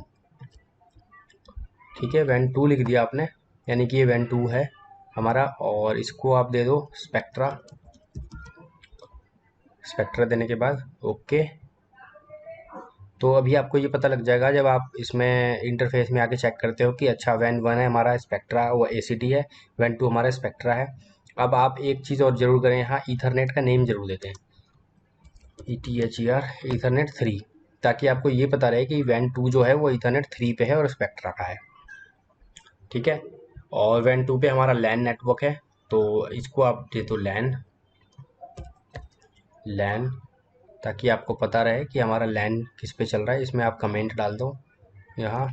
ठीक है, वैन 2 लिख दिया आपने, यानी कि ये वैन 2 है हमारा। और इसको आप दे दो स्पेक्ट्रा देने के बाद ओके। तो अभी आपको ये पता लग जाएगा जब आप इसमें इंटरफेस में आके चेक करते हो कि अच्छा वैन 1 है हमारा स्पेक्ट्रा, वो ACT है, वैन 2 हमारा स्पेक्ट्रा है। अब आप एक चीज़ और ज़रूर करें, यहाँ ईथरनेट का नेम जरूर देते हैं, ETHER ईथरनेट 3, ताकि आपको ये पता रहे कि वैन 2 जो है वो ईथरनेट 3 पे है और स्पेक्ट्रा का है। ठीक है, और वैन 2 पे हमारा लैन नेटवर्क है, तो इसको आप दे दो लैन, ताकि आपको पता रहे कि हमारा लैन किस पे चल रहा है। इसमें आप कमेंट डाल दो यहाँ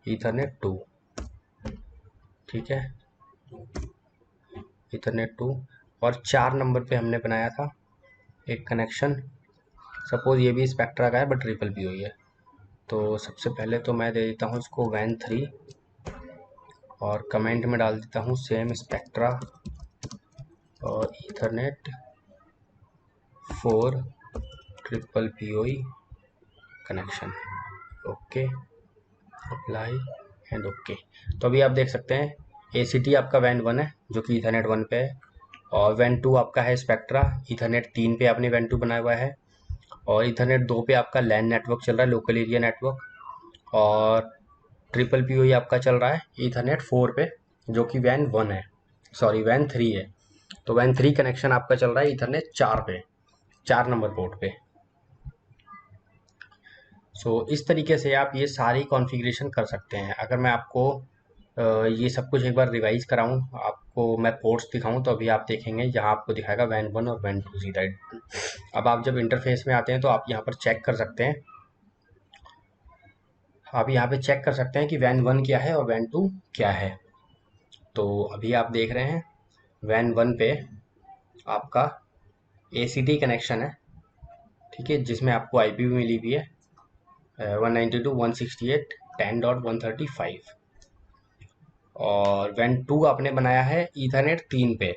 ईथरनेट 2। ठीक है, ईथरनेट 2, और 4 नंबर पे हमने बनाया था एक कनेक्शन। सपोज ये भी स्पेक्ट्रा का है बट ट्रिपल PoE है, तो सबसे पहले तो मैं दे देता हूँ इसको वैन 3 और कमेंट में डाल देता हूँ सेम स्पेक्ट्रा और Ethernet 4 triple PoE connection. Okay, apply and okay. तो अभी आप देख सकते हैं ACT आपका वैन 1 है जो कि ईथरनेट 1 पे है, और वैन 2 आपका है स्पेक्ट्रा, ईथरनेट 3 पे आपने वैन 2 बनाया हुआ है, और ईथरनेट 2 पे आपका लैन नेटवर्क चल रहा है, लोकल एरिया नेटवर्क, और ट्रिपल PoE आपका चल रहा है ईथरनेट 4 पे जो कि वैन 1 है, सॉरी वैन 3 है। तो वैन 3 कनेक्शन आपका चल रहा है ईथरनेट 4 पे, 4 नंबर पोर्ट पे। सो इस तरीके से आप ये सारी कॉन्फ़िगरेशन कर सकते हैं। अगर मैं आपको ये सब कुछ एक बार रिवाइज कराऊं, आपको मैं पोर्ट्स दिखाऊं, तो अभी आप देखेंगे यहाँ आपको दिखाएगा वैन 1 और वैन 2 सीधा। अब आप जब इंटरफेस में आते हैं तो आप यहाँ पर चेक कर सकते हैं, आप यहाँ पे चेक कर सकते हैं कि वैन 1 क्या है और वैन 2 क्या है। तो अभी आप देख रहे हैं वैन 1 पे आपका ACT कनेक्शन है, ठीक है, जिसमें आपको IP भी मिली हुई है 192.168.10.135, और वैन 2 आपने बनाया है ईथरनेट 3 पे।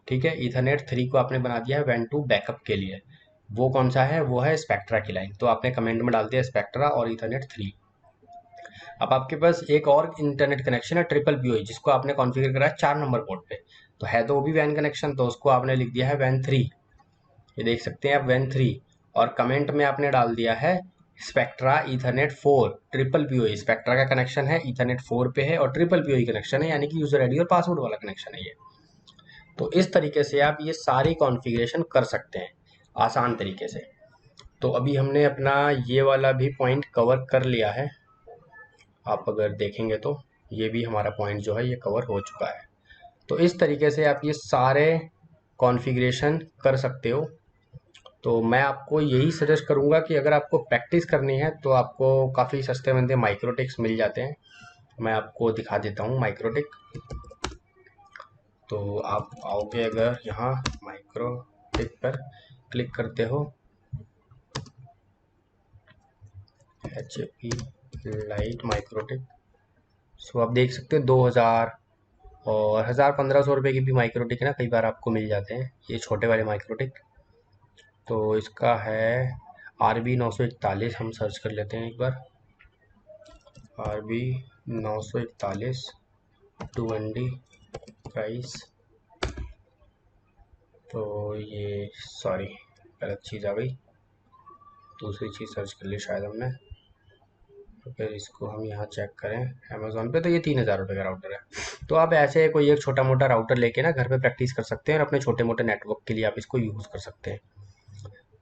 ठीक है, ईथरनेट 3 को आपने बना दिया है वैन 2 बैकअप के लिए। वो कौन सा है, वो है स्पेक्ट्रा की लाइन, तो आपने कमेंट में डाल दिया स्पेक्ट्रा और ईथरनेट 3। अब आपके पास एक और इंटरनेट कनेक्शन है ट्रिपल PoE जिसको आपने कॉन्फ़िगर करा है 4 नंबर पोर्ट पे, तो है तो वो भी वैन कनेक्शन, तो उसको आपने लिख दिया है वैन 3। ये देख सकते हैं आप वैन 3, और कमेंट में आपने डाल दिया है spectra Ethernet 4 triple PoE। Spectra का कनेक्शन है ईथरनेट 4 पे है और ट्रिपल PoE कनेक्शन है, यानी कि यूजर आईडी और पासवर्ड वाला कनेक्शन है ये। तो इस तरीके से आप ये सारी कॉन्फ़िगरेशन कर सकते हैं आसान तरीके से। तो अभी हमने अपना ये वाला भी पॉइंट कवर कर लिया है, आप अगर देखेंगे तो ये भी हमारा पॉइंट जो है ये कवर हो चुका है। तो इस तरीके से आप ये सारे कॉन्फ़िगरेशन कर सकते हो। तो मैं आपको यही सजेस्ट करूंगा कि अगर आपको प्रैक्टिस करनी है तो आपको काफ़ी सस्ते मंदे माइक्रोटिक्स मिल जाते हैं। मैं आपको दिखा देता हूँ माइक्रोटिक। तो आप आओगे अगर यहाँ माइक्रोटिक पर क्लिक करते हो, HP लाइट माइक्रोटिक, सो आप देख सकते हो 2000 और 1000-1500 रुपये की भी माइक्रोटिक ना कई बार आपको मिल जाते हैं, ये छोटे वाले माइक्रोटिक। तो इसका है RB941, हम सर्च कर लेते हैं एक बार। RB941 2ND price. तो ये सॉरी गलत चीज़ आ गई, दूसरी चीज़ सर्च कर ली शायद हमने। तो फिर इसको हम यहाँ चेक करें अमेज़ॉन पे, तो ये 3000 रुपये का राउटर है। तो आप ऐसे कोई एक छोटा मोटा राउटर लेके ना घर पे प्रैक्टिस कर सकते हैं और अपने छोटे मोटे नेटवर्क के लिए आप इसको यूज़ कर सकते हैं।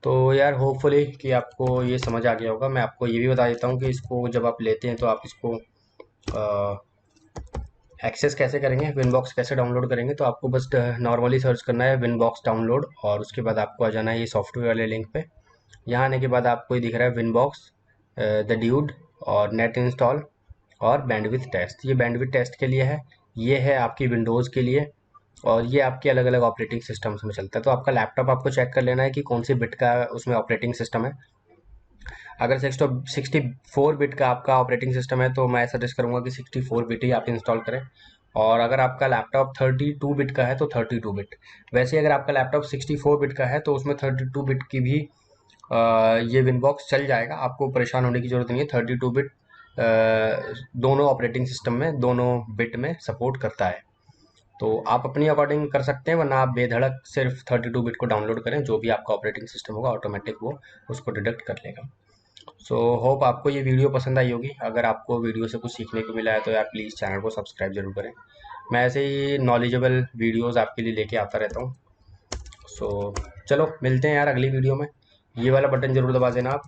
तो यार होपफुली कि आपको ये समझ आ गया होगा। मैं आपको ये भी बता देता हूँ कि इसको जब आप लेते हैं तो आप इसको एक्सेस कैसे करेंगे, विनबॉक्स कैसे डाउनलोड करेंगे। तो आपको बस नॉर्मली सर्च करना है विनबॉक्स डाउनलोड, और उसके बाद आपको आ जाना है ये सॉफ्टवेयर वाले लिंक पे। यहाँ आने के बाद आपको ये दिख रहा है विनबॉक्स द ड्यूड और नेट इंस्टॉल और बैंडविड्थ टेस्ट। ये बैंडविड्थ टेस्ट के लिए है, ये है आपकी विंडोज़ के लिए, और ये आपके अलग अलग ऑपरेटिंग सिस्टम्स में चलता है। तो आपका लैपटॉप आपको चेक कर लेना है कि कौन सी बिट का उसमें ऑपरेटिंग सिस्टम है। अगर 64 बिट का आपका ऑपरेटिंग सिस्टम है तो मैं सजेस्ट करूँगा कि 64 बिट ही आप इंस्टॉल करें। और अगर आपका लैपटॉप 32 बिट का है तो 32 बिट। वैसे अगर आपका लैपटॉप 64 बिट का है तो उसमें 32 बिट की भी ये विनबॉक्स चल जाएगा, आपको परेशान होने की ज़रूरत नहीं है। 32 बिट दोनों ऑपरेटिंग सिस्टम में, दोनों बिट में सपोर्ट करता है। तो आप अपनी अकॉर्डिंग कर सकते हैं, वरना आप बेधड़क सिर्फ 32 बिट को डाउनलोड करें, जो भी आपका ऑपरेटिंग सिस्टम होगा ऑटोमेटिक वो उसको डिडक्ट कर लेगा। सो होप आपको ये वीडियो पसंद आई होगी। अगर आपको वीडियो से कुछ सीखने को मिला है तो यार प्लीज़ चैनल को सब्सक्राइब जरूर करें। मैं ऐसे ही नॉलेजेबल वीडियोस आपके लिए लेके आता रहता हूँ। सो चलो मिलते हैं यार अगली वीडियो में। ये वाला बटन जरूर दबा देना आप,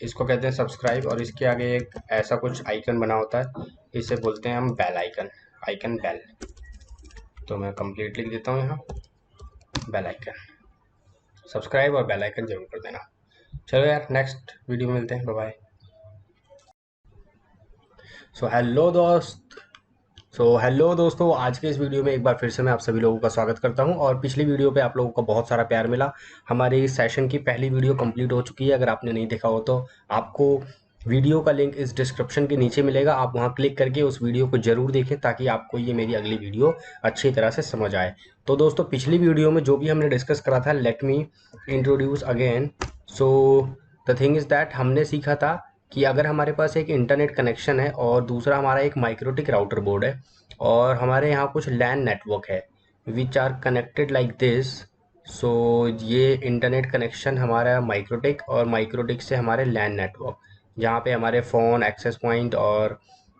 इसको कहते हैं सब्सक्राइब, और इसके आगे एक ऐसा कुछ आइकन बना होता है, इसे बोलते हैं हम बेल आइकन, आइकन बेल। तो मैं कंप्लीट लिख देता हूँ यहाँ, बेल आइकन, सब्सक्राइब और बेल आइकन जरूर कर देना। चलो यार नेक्स्ट वीडियो में मिलते हैं, बाय बाय। हेलो दोस्तों, आज के इस वीडियो में एक बार फिर से मैं आप सभी लोगों का स्वागत करता हूं। और पिछली वीडियो पे आप लोगों का बहुत सारा प्यार मिला। हमारे इस सेशन की पहली वीडियो कंप्लीट हो चुकी है। अगर आपने नहीं देखा हो तो आपको वीडियो का लिंक इस डिस्क्रिप्शन के नीचे मिलेगा, आप वहां क्लिक करके उस वीडियो को जरूर देखें ताकि आपको ये मेरी अगली वीडियो अच्छी तरह से समझ आए। तो दोस्तों पिछली वीडियो में जो भी हमने डिस्कस करा था, let me introduce again. So the thing is that हमने सीखा था कि अगर हमारे पास एक इंटरनेट कनेक्शन है और दूसरा हमारा एक माइक्रोटिक राउटर बोर्ड है और हमारे यहाँ कुछ लैन नेटवर्क है which are connected like this. So ये इंटरनेट कनेक्शन हमारा माइक्रोटिक, और माइक्रोटिक से हमारे लैन नेटवर्क, जहाँ पे हमारे फ़ोन, एक्सेस पॉइंट और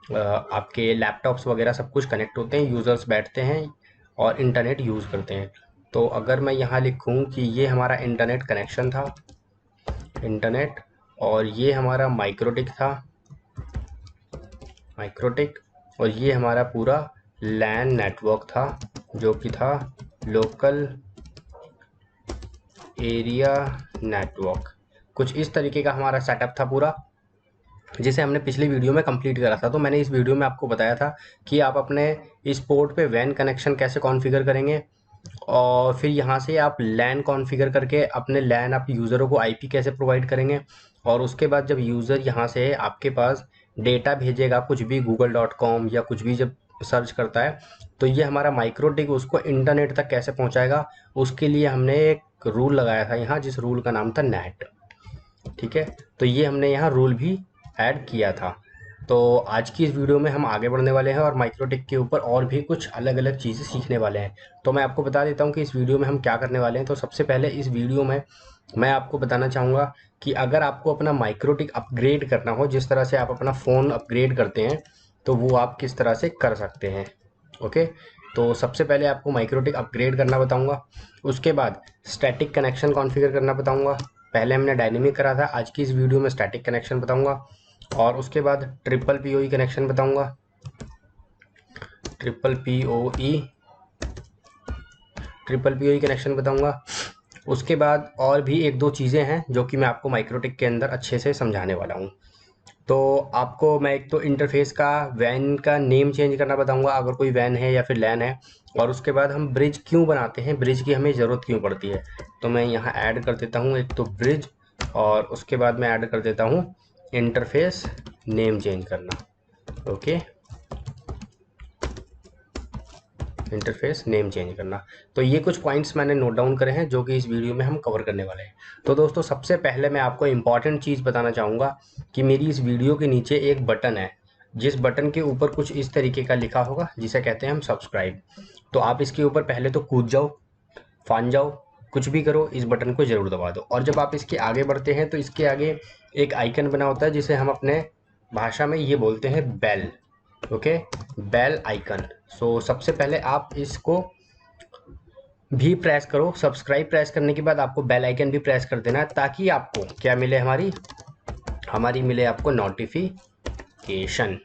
आपके लैपटॉप्स वगैरह सब कुछ कनेक्ट होते हैं, यूज़र्स बैठते हैं और इंटरनेट यूज़ करते हैं। तो अगर मैं यहाँ लिखूँ कि ये हमारा इंटरनेट कनेक्शन था, इंटरनेट, और ये हमारा माइक्रोटिक था, माइक्रोटिक, और ये हमारा पूरा लैन नेटवर्क था जो कि था लोकल एरिया नेटवर्क। कुछ इस तरीके का हमारा सेटअप था पूरा, जिसे हमने पिछली वीडियो में कंप्लीट करा था। तो मैंने इस वीडियो में आपको बताया था कि आप अपने इस पोर्ट पे वैन कनेक्शन कैसे कॉन्फ़िगर करेंगे, और फिर यहाँ से आप लैन कॉन्फ़िगर करके अपने लैन आप यूज़रों को आईपी कैसे प्रोवाइड करेंगे। और उसके बाद जब यूज़र यहाँ से आपके पास डेटा भेजेगा, कुछ भी google.com या कुछ भी जब सर्च करता है, तो ये हमारा माइक्रोटिक उसको इंटरनेट तक कैसे पहुँचाएगा, उसके लिए हमने एक रूल लगाया था यहाँ, जिस रूल का नाम था नेट। ठीक है, तो ये हमने यहाँ रूल भी ऐड किया था। तो आज की इस वीडियो में हम आगे बढ़ने वाले हैं और माइक्रोटिक के ऊपर और भी कुछ अलग अलग चीज़ें सीखने वाले हैं। तो मैं आपको बता देता हूँ कि इस वीडियो में हम क्या करने वाले हैं। तो सबसे पहले इस वीडियो में मैं आपको बताना चाहूँगा कि अगर आपको अपना माइक्रोटिक अपग्रेड करना हो, जिस तरह से आप अपना फ़ोन अपग्रेड करते हैं, तो वो आप किस तरह से कर सकते हैं। ओके, तो सबसे पहले आपको माइक्रोटिक अपग्रेड करना बताऊँगा, उसके बाद स्टैटिक कनेक्शन कॉन्फ़िगर करना बताऊँगा। पहले हमने डायनेमिक करा था, आज की इस वीडियो में स्टैटिक कनेक्शन बताऊँगा। और उसके बाद ट्रिपल पीओई कनेक्शन बताऊंगा, ट्रिपल पीओई कनेक्शन बताऊंगा। उसके बाद और भी एक दो चीज़ें हैं जो कि मैं आपको माइक्रोटिक के अंदर अच्छे से समझाने वाला हूँ। तो आपको मैं एक तो इंटरफेस का, वैन का नेम चेंज करना बताऊंगा अगर कोई वैन है या फिर लैन है। और उसके बाद हम ब्रिज क्यों बनाते हैं, ब्रिज की हमें ज़रूरत क्यों पड़ती है। तो मैं यहाँ ऐड कर देता हूँ एक तो ब्रिज, और उसके बाद मैं ऐड कर देता हूँ इंटरफेस नेम चेंज करना। ओके, इंटरफेस नेम चेंज करना। तो ये कुछ पॉइंट्स मैंने नोट डाउन करे हैं जो कि इस वीडियो में हम कवर करने वाले हैं। तो दोस्तों सबसे पहले मैं आपको इम्पॉर्टेंट चीज़ बताना चाहूँगा कि मेरी इस वीडियो के नीचे एक बटन है, जिस बटन के ऊपर कुछ इस तरीके का लिखा होगा जिसे कहते हैं हम सब्सक्राइब। तो आप इसके ऊपर पहले तो कूद जाओ, फान जाओ, कुछ भी करो, इस बटन को ज़रूर दबा दो। और जब आप इसके आगे बढ़ते हैं तो इसके आगे एक आइकन बना होता है जिसे हम अपने भाषा में ये बोलते हैं bell. Okay, bell icon. So सबसे पहले आप इसको भी प्रेस करो। सब्सक्राइब प्रेस करने के बाद आपको बेल आइकन भी प्रेस कर देना है ताकि आपको क्या मिले, हमारी मिले आपको नोटिफिकेशन।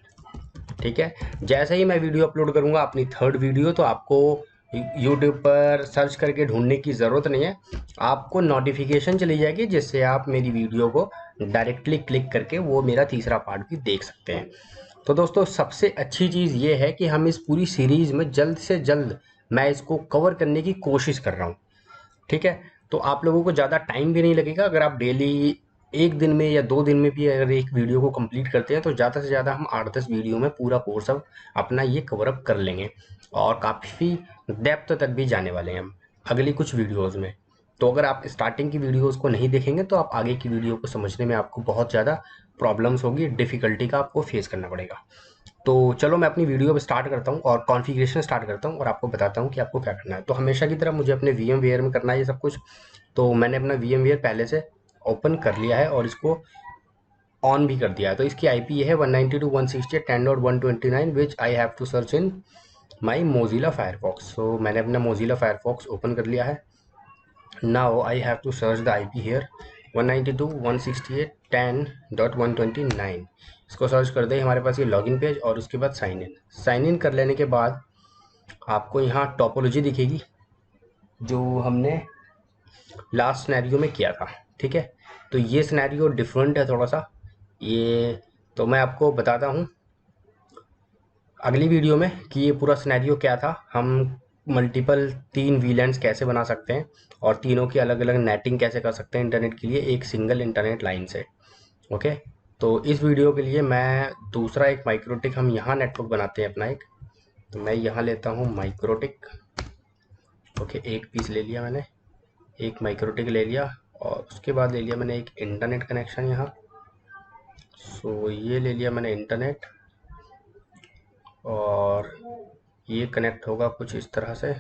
ठीक है, जैसे ही मैं वीडियो अपलोड करूंगा अपनी थर्ड वीडियो, तो आपको यूट्यूब पर सर्च करके ढूंढने की ज़रूरत नहीं है, आपको नोटिफिकेशन चली जाएगी जिससे आप मेरी वीडियो को डायरेक्टली क्लिक करके वो मेरा तीसरा पार्ट भी देख सकते हैं। तो दोस्तों सबसे अच्छी चीज़ ये है कि हम इस पूरी सीरीज़ में जल्द से जल्द मैं इसको कवर करने की कोशिश कर रहा हूँ। ठीक है, तो आप लोगों को ज़्यादा टाइम भी नहीं लगेगा। अगर आप डेली एक दिन में या 2 दिन में भी अगर एक वीडियो को कंप्लीट करते हैं तो ज़्यादा से ज़्यादा हम 8-10 वीडियो में पूरा कोर्स अब अपना ये कवर अप कर लेंगे और काफ़ी डेप्थ तक भी जाने वाले हैं हम अगली कुछ वीडियोज़ में। तो अगर आप स्टार्टिंग की वीडियोज़ को नहीं देखेंगे तो आप आगे की वीडियो को समझने में आपको बहुत ज़्यादा प्रॉब्लम्स होगी, डिफ़िकल्टी का आपको फेस करना पड़ेगा। तो चलो मैं अपनी वीडियो अब स्टार्ट करता हूँ और कॉन्फ़िगरेशन स्टार्ट करता हूँ और आपको बताता हूँ कि आपको क्या करना है। तो हमेशा की तरह मुझे अपने VMware में करना है ये सब कुछ। तो मैंने अपना VMware पहले से ओपन कर लिया है और इसको ऑन भी कर दिया है। तो इसकी IP ये है 192.168.10.129 which I have to search in my Mozilla Firefox. So मैंने अपना मोजिला फायरफॉक्स ओपन कर लिया है। Now I have to search the IP here 192.168.10.129। इसको सर्च कर दे, हमारे पास ये लॉगिन पेज और उसके बाद साइन इन कर लेने के बाद आपको यहाँ टोपोलॉजी दिखेगी जो हमने लास्ट सिनेरियो में किया था। ठीक है, तो ये सिनेरियो डिफरेंट है थोड़ा सा ये, तो मैं आपको बताता हूँ अगली वीडियो में कि ये पूरा सिनेरियो क्या था। हम मल्टीपल 3 VLANs कैसे बना सकते हैं और तीनों की अलग अलग नेटिंग कैसे कर सकते हैं इंटरनेट के लिए एक सिंगल इंटरनेट लाइन से। ओके, तो इस वीडियो के लिए मैं दूसरा एक माइक्रोटिक, हम यहाँ नेटवर्क बनाते हैं अपना एक, तो मैं यहाँ लेता हूँ माइक्रोटिक। ओके, एक पीस ले लिया मैंने, एक माइक्रोटिक ले लिया और उसके बाद ले लिया मैंने एक इंटरनेट कनेक्शन यहाँ। सो ये ले लिया मैंने इंटरनेट और ये कनेक्ट होगा कुछ इस तरह से।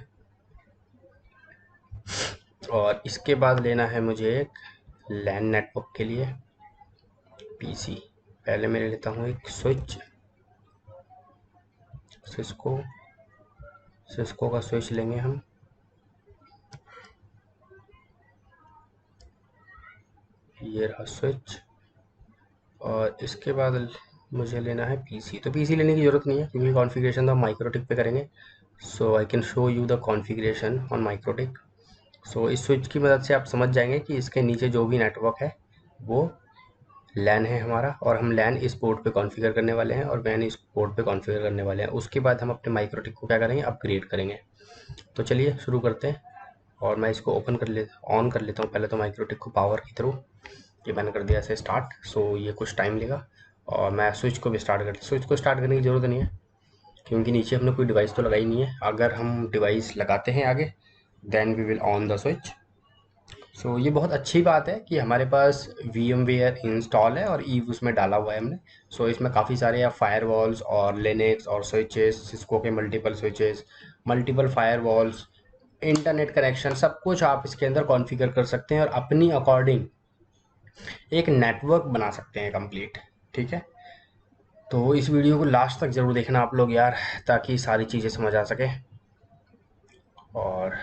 और इसके बाद लेना है मुझे एक लैन नेटवर्क के लिए PC। पहले मैं ले लेता हूँ एक सिस्को का स्विच लेंगे हम। ये रहा स्विच और इसके बाद मुझे लेना है PC। तो PC लेने की ज़रूरत नहीं है क्योंकि कॉन्फ़िगरेशन तो हम माइक्रोटिक पे करेंगे। So I can show you the configuration on MikroTik. So इस स्विच की मदद से आप समझ जाएंगे कि इसके नीचे जो भी नेटवर्क है वो लैन है हमारा और हम लैन इस पोर्ट पे कॉन्फ़िगर करने वाले हैं और वैन इस पोर्ट पे कॉन्फ़िगर करने वाले हैं। उसके बाद हम अपने माइक्रोटिक को क्या करेंगे, अपग्रेड करेंगे। तो चलिए शुरू करते हैं और मैं इसको ऑन कर लेता हूँ पहले तो माइक्रोटिक को पावर के थ्रू। ये मैंने कर दिया ऐसे स्टार्ट। सो ये कुछ टाइम लेगा और मैं स्विच को स्टार्ट करने की ज़रूरत नहीं है क्योंकि नीचे हमने कोई डिवाइस तो लगाई नहीं है। अगर हम डिवाइस लगाते हैं आगे then we will on the switch. So ये बहुत अच्छी बात है कि हमारे पास VMware इंस्टॉल है और ईव उसमें डाला हुआ है हमने। सो इसमें काफ़ी सारे फायरवॉल्स और लिनक्स और स्विचेस, सिस्को के multiple switches, multiple firewalls, internet connection, सब कुछ आप इसके अंदर कॉन्फ़िगर कर सकते हैं और अपनी अकॉर्डिंग एक नेटवर्क बना सकते हैं कंप्लीट। ठीक है, तो इस वीडियो को लास्ट तक ज़रूर देखना आप लोग यार, ताकि सारी चीज़ें समझ आ सके। और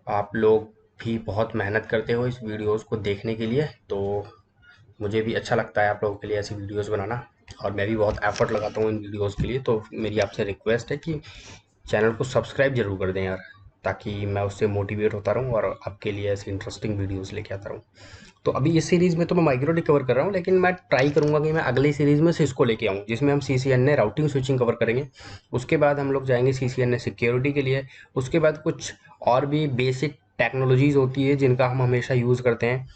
आप लोग भी बहुत मेहनत करते हो इस वीडियोस को देखने के लिए, तो मुझे भी अच्छा लगता है आप लोगों के लिए ऐसी वीडियोस बनाना और मैं भी बहुत एफर्ट लगाता हूँ इन वीडियोस के लिए। तो मेरी आपसे रिक्वेस्ट है कि चैनल को सब्सक्राइब जरूर कर दें यार, ताकि मैं उससे मोटिवेट होता रहूँ और आपके लिए ऐसी इंटरेस्टिंग वीडियोस लेके आता रहूँ। तो अभी इस सीरीज़ में तो मैं माइक्रोटिक कवर कर रहा हूँ, लेकिन मैं ट्राई करूँगा कि मैं अगली सीरीज़ में सिस्को लेके आऊँ जिसमें हम CCNA राउटिंग स्विचिंग कवर करेंगे। उसके बाद हम लोग जाएंगे CCNA सिक्योरिटी के लिए। उसके बाद कुछ और भी बेसिक टेक्नोलॉजीज़ होती है जिनका हम हमेशा यूज़ करते हैं।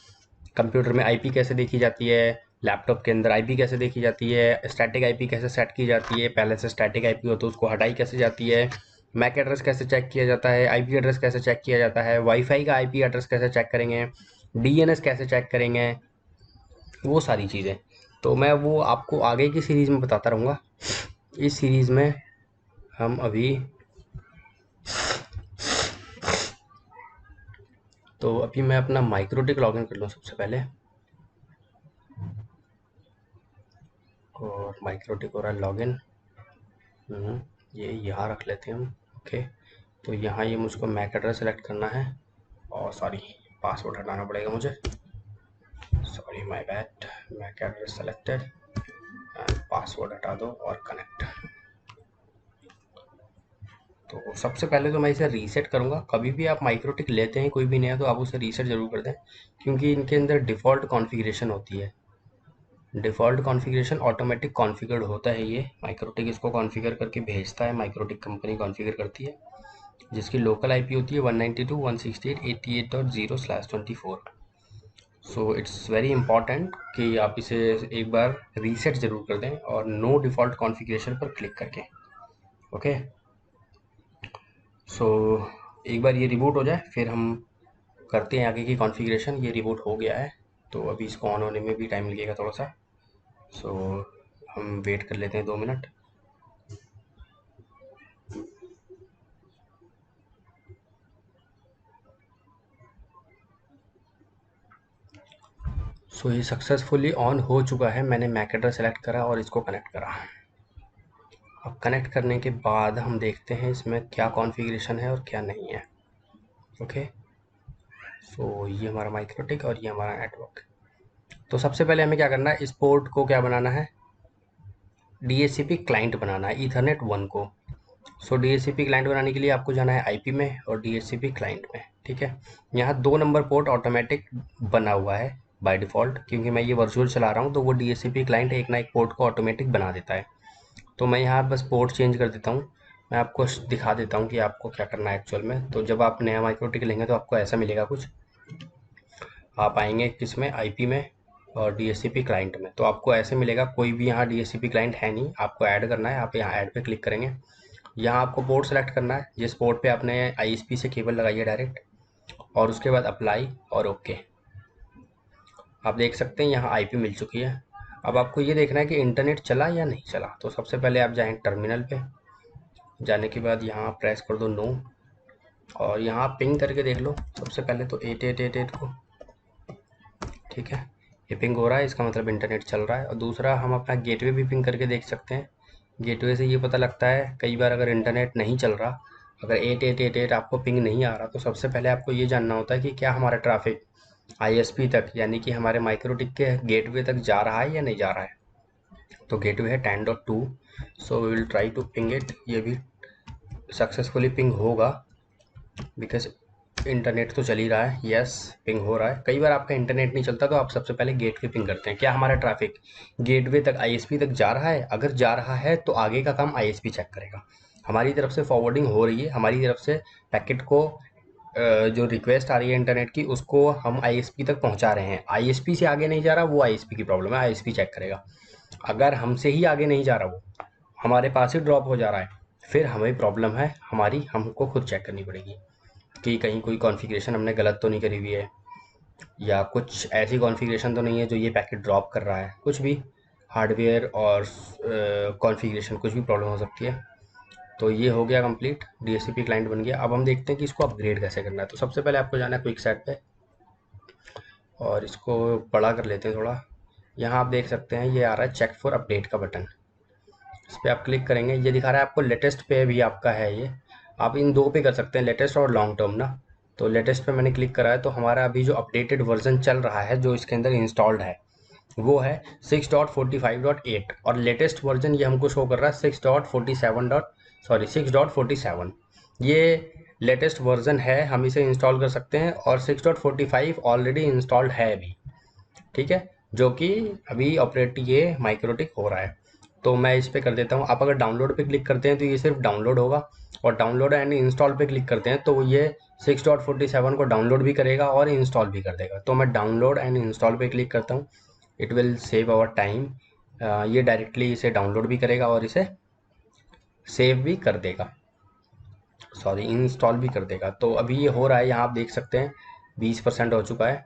कंप्यूटर में IP कैसे देखी जाती है, लैपटॉप के अंदर आईपी कैसे देखी जाती है, स्टैटिक आईपी कैसे सेट की जाती है, पहले से स्टैटिक आईपी हो तो उसको हटाई कैसे जाती है, मैक एड्रेस कैसे चेक किया जाता है, आईपी एड्रेस कैसे चेक किया जाता है, वाईफाई का आईपी एड्रेस कैसे चेक करेंगे, डीएनएस कैसे चेक करेंगे, वो सारी चीज़ें तो मैं वो आपको आगे की सीरीज़ में बताता रहूँगा। इस सीरीज़ में हम अभी मैं अपना माइक्रोटिक लॉगिन कर लूँ सबसे पहले, और माइक्रोटिक हो रहा है लॉगिन। ये यहाँ रख लेते हैं हम। ओके, तो यहाँ ये मुझको मैक एड्रेस सेलेक्ट करना है, और सॉरी पासवर्ड हटाना पड़ेगा मुझे, sorry my bad. MAC address selected and password हटा दो और कनेक्ट। तो सबसे पहले तो मैं इसे रीसेट करूँगा। कभी भी आप माइक्रोटिक लेते हैं कोई भी नया, तो आप उसे रीसेट ज़रूर कर दें, क्योंकि इनके अंदर डिफ़ॉल्ट कॉन्फ़िगरेशन होती है। डिफ़ॉल्ट कॉन्फ़िगरेशन ऑटोमेटिक कॉन्फ़िगर्ड होता है ये, माइक्रोटिक इसको कॉन्फ़िगर करके भेजता है, माइक्रोटिक कंपनी कॉन्फ़िगर करती है, जिसकी लोकल आईपी होती है 192.168.88.0/24। सो इट्स वेरी इंपॉर्टेंट कि आप इसे एक बार रीसेट ज़रूर कर दें, और नो डिफ़ॉल्ट कॉन्फ़िगरेशन पर क्लिक करके। ओके, सो एक बार ये रिबूट हो जाए फिर हम करते हैं आगे की कॉन्फ़िगरेशन। ये रिबूट हो गया है, तो अभी इसको ऑन होने में भी टाइम लगेगा थोड़ा सा, सो हम वेट कर लेते हैं 2 मिनट। सो ये सक्सेसफुली ऑन हो चुका है। मैंने मैक एड्रेस सेलेक्ट करा और इसको कनेक्ट करा। अब कनेक्ट करने के बाद हम देखते हैं इसमें क्या कॉन्फ़िगरेशन है और क्या नहीं है। ओके, सो ये हमारा माइक्रोटिक और ये हमारा नेटवर्क। तो सबसे पहले हमें क्या करना है, इस पोर्ट को क्या बनाना है, DHCP क्लाइंट बनाना है, ईथरनेट 1 को। सो DHCP क्लाइंट बनाने के लिए आपको जाना है IP में और DHCP क्लाइंट में। ठीक है, यहाँ 2 नंबर पोर्ट ऑटोमेटिक बना हुआ है बाय डिफ़ॉल्ट, क्योंकि मैं ये वर्चुअल चला रहा हूँ, तो वो DHCP क्लाइंट एक ना एक पोर्ट को ऑटोमेटिक बना देता है। तो मैं यहाँ बस पोर्ट चेंज कर देता हूँ। मैं आपको दिखा देता हूँ कि आपको क्या करना है एक्चुअल में। तो जब आप नया माइक्रोटिक लेंगे तो आपको ऐसा मिलेगा कुछ। आप आएंगे किस में, IP में और DHCP क्लाइंट में, तो आपको ऐसे मिलेगा। कोई भी यहाँ DHCP क्लाइंट है नहीं, आपको ऐड करना है। आप यहाँ ऐड पे क्लिक करेंगे, यहाँ आपको पोर्ट सेलेक्ट करना है जिस पोर्ट पे आपने ISP से केबल लगाई है डायरेक्ट, और उसके बाद अप्लाई और ओके। आप देख सकते हैं यहाँ IP मिल चुकी है। अब आपको ये देखना है कि इंटरनेट चला या नहीं चला। तो सबसे पहले आप जाएँ टर्मिनल पे, जाने के बाद यहाँ प्रेस कर दो नो, और यहाँ पिंग करके देख लो सबसे पहले तो 8888 को। ठीक है, ये पिंग हो रहा है, इसका मतलब इंटरनेट चल रहा है। और दूसरा हम अपना गेटवे भी पिंग करके देख सकते हैं। गेटवे से ये पता लगता है कई बार अगर इंटरनेट नहीं चल रहा, अगर 8888 आपको पिंग नहीं आ रहा, तो सबसे पहले आपको ये जानना होता है कि क्या हमारा ट्रैफिक ISP तक, यानी कि हमारे माइक्रोटिक के गेटवे तक जा रहा है या नहीं जा रहा है। तो गेटवे है 10.2, so we will try to ping it. ये भी सक्सेसफुली पिंग होगा बिकॉज इंटरनेट तो चल ही रहा है। यस, पिंग हो रहा है। कई बार आपका इंटरनेट नहीं चलता, तो आप सबसे पहले गेटवे पिंग करते हैं, क्या हमारा ट्रैफिक गेटवे तक ISP तक जा रहा है। अगर जा रहा है तो आगे का काम ISP चेक करेगा। हमारी तरफ से फॉरवर्डिंग हो रही है, हमारी तरफ से पैकेट को जो रिक्वेस्ट आ रही है इंटरनेट की, उसको हम ISP तक पहुंचा रहे हैं। ISP से आगे नहीं जा रहा, वो ISP की प्रॉब्लम है, ISP चेक करेगा। अगर हमसे ही आगे नहीं जा रहा, वो हमारे पास ही ड्रॉप हो जा रहा है, फिर हमें प्रॉब्लम है हमारी, हमको खुद चेक करनी पड़ेगी कि कहीं कोई कॉन्फ़िगरेशन हमने गलत तो नहीं करी हुई है, या कुछ ऐसी कॉन्फ़िगरेशन तो नहीं है जो ये पैकेट ड्रॉप कर रहा है। कुछ भी हार्डवेयर और कॉन्फ़िगरेशन कुछ भी प्रॉब्लम हो सकती है। तो ये हो गया कंप्लीट, DHCP क्लाइंट बन गया। अब हम देखते हैं कि इसको अपग्रेड कैसे करना है। तो सबसे पहले आपको जाना है क्विक सेट पे, और इसको बड़ा कर लेते हैं थोड़ा। यहाँ आप देख सकते हैं ये आ रहा है चेक फॉर अपडेट का बटन, इस पर आप क्लिक करेंगे, ये दिखा रहा है आपको लेटेस्ट पे भी आपका है ये। आप इन 2 पे कर सकते हैं, लेटेस्ट और लॉन्ग टर्म ना। तो लेटेस्ट पे मैंने क्लिक करा है, तो हमारा अभी जो अपडेटेड वर्जन चल रहा है, जो इसके अंदर इंस्टॉल्ड है, वो है 6.45.8, और लेटेस्ट वर्जन ये हमको शो कर रहा है 6.47 ये लेटेस्ट वर्जन है। हम इसे इंस्टॉल कर सकते हैं, और 6.45 ऑलरेडी इंस्टॉल्ड है अभी। ठीक है, जो कि अभी ऑपरेट ये माइक्रोटिक हो रहा है। तो मैं इस पे कर देता हूँ। आप अगर डाउनलोड पे क्लिक करते हैं तो ये सिर्फ डाउनलोड होगा, और डाउनलोड एंड इंस्टॉल पे क्लिक करते हैं तो ये 6.47 को डाउनलोड भी करेगा और इंस्टॉल भी कर देगा। तो मैं डाउनलोड एंड इंस्टॉल पे क्लिक करता हूँ, it will save our time. ये डायरेक्टली इसे डाउनलोड भी करेगा और इसे सेव भी कर देगा, सॉरी इंस्टॉल भी कर देगा। तो अभी ये हो रहा है, यहाँ आप देख सकते हैं 20% हो चुका है।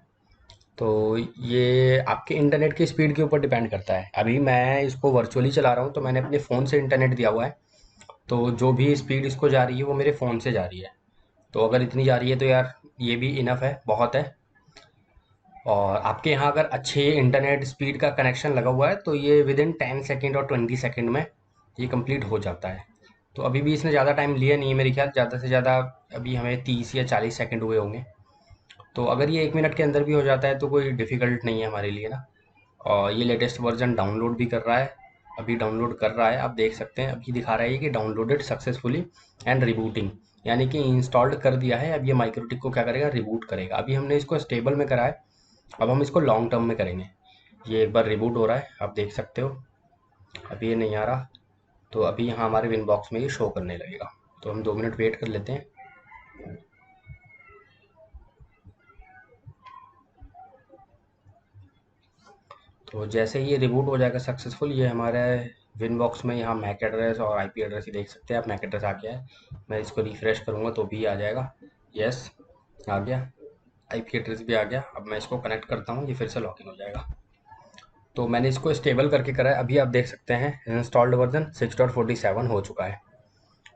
तो ये आपके इंटरनेट की स्पीड के ऊपर डिपेंड करता है। अभी मैं इसको वर्चुअली चला रहा हूँ, तो मैंने अपने फ़ोन से इंटरनेट दिया हुआ है, तो जो भी स्पीड इसको जा रही है वो मेरे फ़ोन से जा रही है। तो अगर इतनी जा रही है तो यार ये भी इनफ है, बहुत है। और आपके यहाँ अगर अच्छे इंटरनेट स्पीड का कनेक्शन लगा हुआ है तो ये विद इन 10 सेकेंड और 20 सेकेंड में ये कंप्लीट हो जाता है। तो अभी भी इसने ज़्यादा टाइम लिया नहीं है, मेरे ख्याल ज़्यादा से ज़्यादा अभी हमें 30 या 40 सेकेंड हुए होंगे। तो अगर ये 1 मिनट के अंदर भी हो जाता है तो कोई डिफ़िकल्ट नहीं है हमारे लिए ना। और ये लेटेस्ट वर्जन डाउनलोड भी कर रहा है, अभी डाउनलोड कर रहा है, आप देख सकते हैं अभी दिखा रहा है कि डाउनलोडेड सक्सेसफुली एंड रिबूटिंग, यानी कि इंस्टॉल्ड कर दिया है। अब ये माइक्रोटिक को क्या करेगा, रिबूट करेगा। अभी हमने इसको स्टेबल में करा है, अब हम इसको लॉन्ग टर्म में करेंगे। ये एक बार रिबूट हो रहा है, आप देख सकते हो। अभी ये नहीं आ रहा, तो अभी यहाँ हमारे विन बॉक्स में ये शो करने लगेगा। तो हम 2 मिनट वेट कर लेते हैं। तो जैसे ही ये रिबूट हो जाएगा सक्सेसफुल, ये हमारे विन बॉक्स में यहाँ मैक एड्रेस और आईपी एड्रेस ही देख सकते हैं आप। मैक एड्रेस आ गया है, मैं इसको रिफ्रेश करूँगा तो भी आ जाएगा। यस, आ गया, आईपी एड्रेस भी आ गया। अब मैं इसको कनेक्ट करता हूँ, ये फिर से लॉगिन हो जाएगा। तो मैंने इसको स्टेबल करके करा है, अभी आप देख सकते हैं इंस्टॉल्ड वर्जन 6.47 हो चुका है।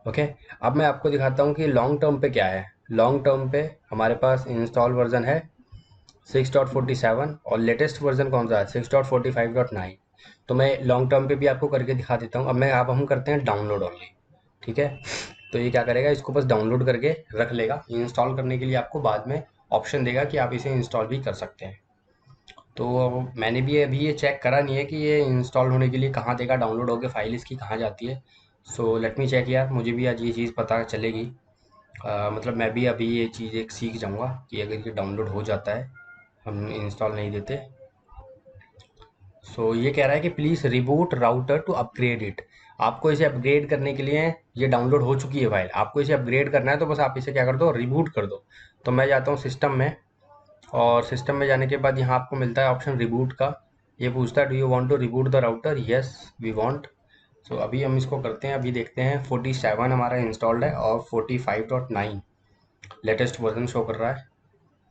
ओके, अब मैं आपको दिखाता हूँ कि लॉन्ग टर्म पे क्या है। लॉन्ग टर्म पे हमारे पास इंस्टॉल वर्जन है 6.47 और लेटेस्ट वर्जन कौन सा है 6.45.9। तो मैं लॉन्ग टर्म पे भी आपको करके दिखा देता हूँ। अब हम करते हैं डाउनलोड ओनली, ठीक है। तो ये क्या करेगा, इसको बस डाउनलोड करके रख लेगा। इंस्टॉल करने के लिए आपको बाद में ऑप्शन देगा कि आप इसे इंस्टॉल भी कर सकते हैं। तो मैंने भी अभी ये चेक करा नहीं है कि ये इंस्टॉल होने के लिए कहाँ देगा, डाउनलोड होकर फाइल इसकी कहाँ जाती है। सो लेट मी चेक यार, मुझे भी आज ये चीज़ पता चलेगी। मतलब मैं भी अभी ये चीज़ एक सीख जाऊँगा कि अगर ये डाउनलोड हो जाता है, हम इंस्टॉल नहीं देते। सो ये कह रहा है कि please reboot router to upgrade it. आपको इसे अपग्रेड करने के लिए, ये डाउनलोड हो चुकी है फाइल, आपको इसे अपग्रेड करना है तो बस आप इसे क्या कर दो, रिबूट कर दो। तो मैं जाता हूँ सिस्टम में, और सिस्टम में जाने के बाद यहाँ आपको मिलता है ऑप्शन रिबूट का। ये पूछता है do you want to reboot the router, yes we want. So अभी हम इसको करते हैं। अभी देखते हैं 47 हमारा इंस्टॉल्ड है और 45.9 लेटेस्ट वर्जन शो कर रहा है।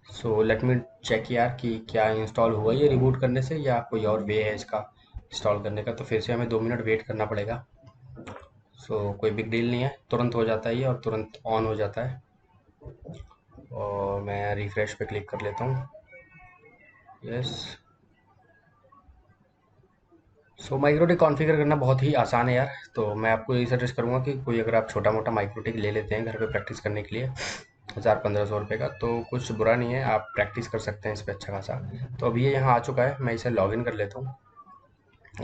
सो लेट मी चेक यार कि क्या इंस्टॉल हुआ ये रिबूट करने से, या कोई और वे है इसका इंस्टॉल करने का। तो फिर से हमें 2 मिनट वेट करना पड़ेगा। सो कोई बिग डील नहीं है, तुरंत हो जाता है ये और तुरंत ऑन हो जाता है। और मैं रिफ्रेश पे क्लिक कर लेता हूँ। यस, सो माइक्रोटिक कॉन्फ़िगर करना बहुत ही आसान है यार। तो मैं आपको यही सजेस्ट करूँगा कि कोई अगर आप छोटा मोटा माइक्रोटिक ले लेते हैं घर पे प्रैक्टिस करने के लिए 1000-1500 रुपये का, तो कुछ बुरा नहीं है, आप प्रैक्टिस कर सकते हैं इस पर अच्छा खासा। तो अभी ये यहाँ आ चुका है, मैं इसे लॉगिन कर लेता हूँ।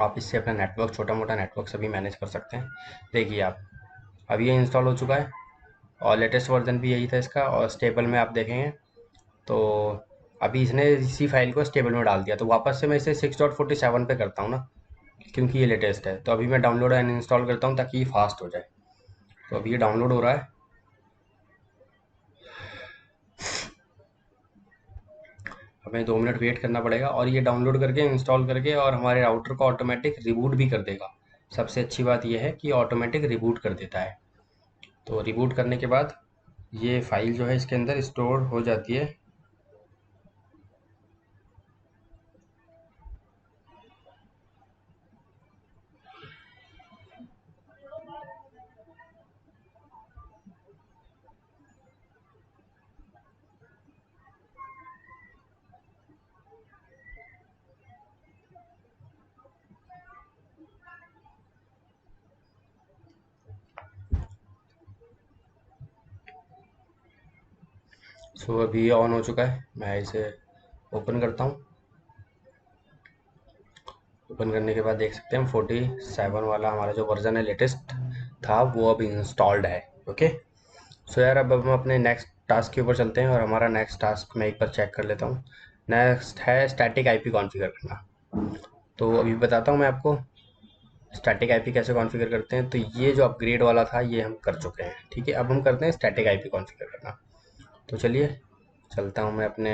आप इससे अपना नेटवर्क, छोटा मोटा नेटवर्क सभी मैनेज कर सकते हैं। देखिए आप, अभी ये इंस्टॉल हो चुका है और लेटेस्ट वर्जन भी यही था इसका। और स्टेबल में आप देखेंगे तो अभी इसने इसी फाइल को स्टेबल में डाल दिया। तो वापस से मैं इसे 6.47 पे करता हूँ ना, क्योंकि ये लेटेस्ट है। तो अभी मैं डाउनलोड एंड इंस्टॉल करता हूँ ताकि ये फास्ट हो जाए। तो अभी ये डाउनलोड हो रहा है, हमें 2 मिनट वेट करना पड़ेगा और ये डाउनलोड करके इंस्टॉल करके और हमारे राउटर को ऑटोमेटिक रिबूट भी कर देगा। सबसे अच्छी बात यह है कि ऑटोमेटिक रिबूट कर देता है। तो रिबूट करने के बाद ये फाइल जो है इसके अंदर स्टोर हो जाती है। सो अभी ये ऑन हो चुका है, मैं इसे ओपन करता हूँ। ओपन करने के बाद देख सकते हैं 47 वाला हमारा जो वर्जन है लेटेस्ट था वो अब इंस्टॉल्ड है। ओके, सो यार अब हम अपने नेक्स्ट टास्क के ऊपर चलते हैं और हमारा नेक्स्ट टास्क मैं एक बार चेक कर लेता हूँ। नेक्स्ट है स्टैटिक आईपी कॉन्फ़िगर करना। तो अभी बताता हूँ मैं आपको स्टैटिक आईपी कैसे कॉन्फ़िगर करते हैं। तो ये जो अपग्रेड वाला था ये हम कर चुके हैं, ठीक है। अब हम करते हैं स्टैटिक आईपी कॉन्फ़िगर करना। तो चलिए चलता हूँ मैं अपने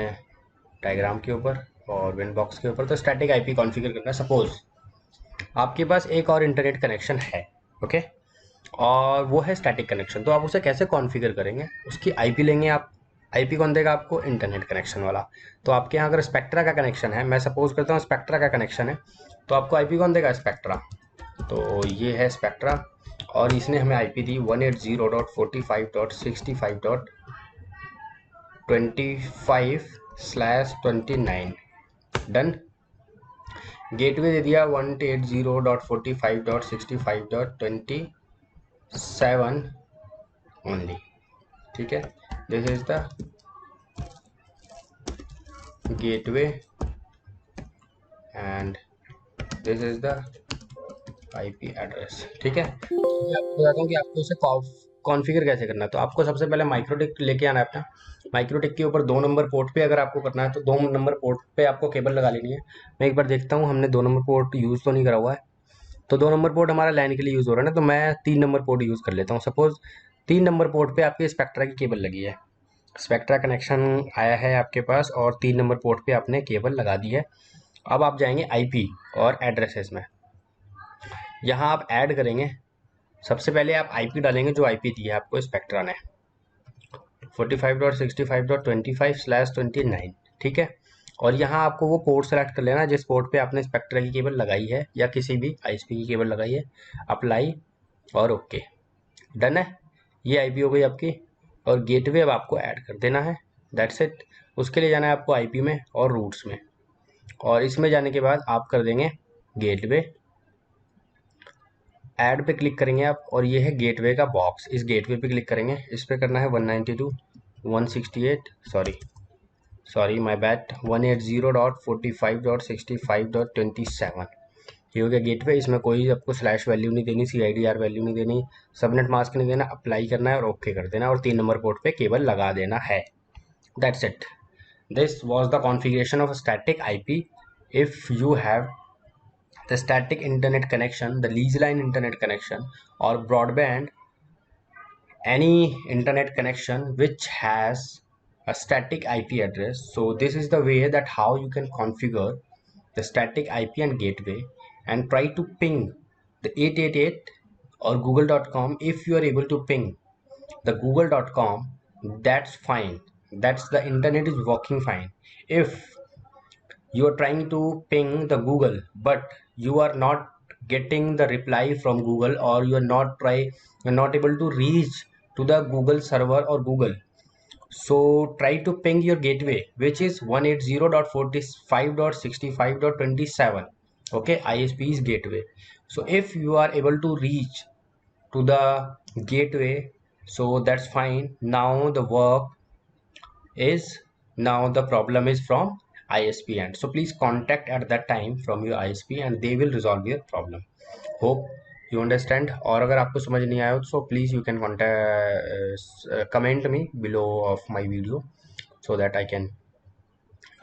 डायग्राम के ऊपर और विंड बॉक्स के ऊपर तो स्टैटिक आईपी कॉन्फ़िगर करना है। सपोज आपके पास एक और इंटरनेट कनेक्शन है, ओके, और वो है स्टैटिक कनेक्शन, तो आप उसे कैसे कॉन्फ़िगर करेंगे? उसकी आईपी लेंगे आप। आईपी कौन देगा आपको? इंटरनेट कनेक्शन वाला। तो आपके यहाँ अगर स्पेक्ट्रा का कनेक्शन है, मैं सपोज करता हूँ स्पेक्ट्रा का कनेक्शन है, तो आपको आईपी कौन देगा? स्पेक्ट्रा। तो ये है स्पेक्ट्रा, और इसने हमें आईपी दी 180.45.65.25/29। डन। गेटवे दे दिया 180.45.65.27 ओनली। ठीक है, this is the gateway and this is the IP address. ठीक है, मैं आपको बताता हूँ कि आपको इसे कॉन्फ़िगर कैसे करना है। तो आपको सबसे पहले माइक्रोटिक लेके आना है अपना। माइक्रोटिक के ऊपर 2 नंबर पोर्ट पे अगर आपको करना है तो 2 नंबर पोर्ट पे आपको केबल लगा लेनी है। मैं एक बार देखता हूँ हमने 2 नंबर पोर्ट यूज़ तो नहीं करा हुआ है। तो 2 नंबर पोर्ट हमारा लैन के लिए यूज़ हो रहा है ना, तो मैं 3 नंबर पोर्ट यूज़ कर लेता हूँ। सपोज 3 नंबर पोर्ट पे आपके स्पेक्ट्रा की केबल लगी है, स्पेक्ट्रा कनेक्शन आया है आपके पास और 3 नंबर पोर्ट पे आपने केबल लगा दी है। अब आप जाएंगे आईपी और एड्रेसेस में, यहाँ आप ऐड करेंगे। सबसे पहले आप आईपी डालेंगे जो आईपी दी है आपको स्पेक्ट्रा ने, 45.65.25/29। ठीक है, और यहाँ आपको वो पोर्ट सेलेक्ट कर लेना जिस पोर्ट पे आपने स्पेक्ट्रा की केबल लगाई है या किसी भी आईएसपी की केबल लगाई है। अप्लाई और ओके, डन है। ये आईपी हो गई आपकी, और गेटवे अब आपको ऐड कर देना है। That's it. उसके लिए जाना है आपको आईपी में और रूट्स में, और इसमें जाने के बाद आप कर देंगे गेटवे, ऐड पे क्लिक करेंगे आप, और ये है गेटवे का बॉक्स। इस गेटवे पे क्लिक करेंगे, इस पे करना है 192.168 सॉरी माय बैड 180.45.65.27। ये हो गया गेटवे। इसमें कोई आपको स्लैश वैल्यू नहीं देनी, CIDR वैल्यू नहीं देनी, सबनेट मास्क नहीं देना, अप्लाई करना है और ओके कर देना, और 3 नंबर पोर्ट पे केबल लगा देना है। That's it. This was the configuration of static IP. If you have the static internet connection, the lease line internet connection, or broadband, any internet connection which has a static IP address. So this is the way that how you can configure the static IP and gateway and try to ping the 888 or google.com. If you are able to ping the google.com, that's fine, that's the internet is working fine. If you are trying to ping the Google but you are not getting the reply from Google, or you're not able to reach to the Google server or Google, so try to ping your gateway which is 180.45.65.27. okay, ISP's gateway. So if you are able to reach to the gateway, so that's fine. Now the work is, now the problem is from ISP end, so please contact at that time from your ISP and they will resolve your problem. Hope you understand. और अगर आपको समझ नहीं आया हो so please you can contact comment me below of my video so that I can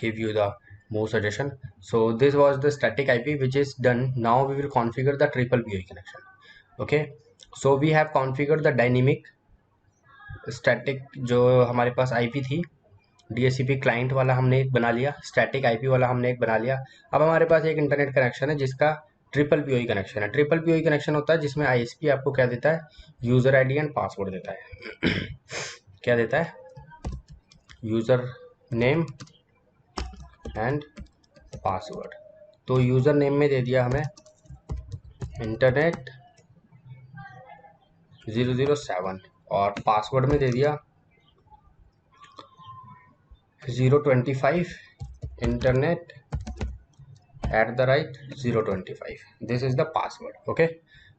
give you the more suggestion. So this was the static IP which is done. Now we will configure the triple PoE connection. Okay, so we have configured the dynamic static जो हमारे पास IP थी, DHCP client वाला हमने एक बना लिया, static IP वाला हमने एक बना लिया। अब हमारे पास एक इंटरनेट कनेक्शन है जिसका ट्रिपल पीओई कनेक्शन है। ट्रिपल पीओई कनेक्शन होता है जिसमें आईएसपी आपको क्या देता है? यूज़र आईडी एंड पासवर्ड देता है। क्या देता है? User name and password. तो यूज़र नेम में दे दिया हमें इंटरनेट 007 और पासवर्ड में दे दिया 025 internet @025। This is the password. Okay,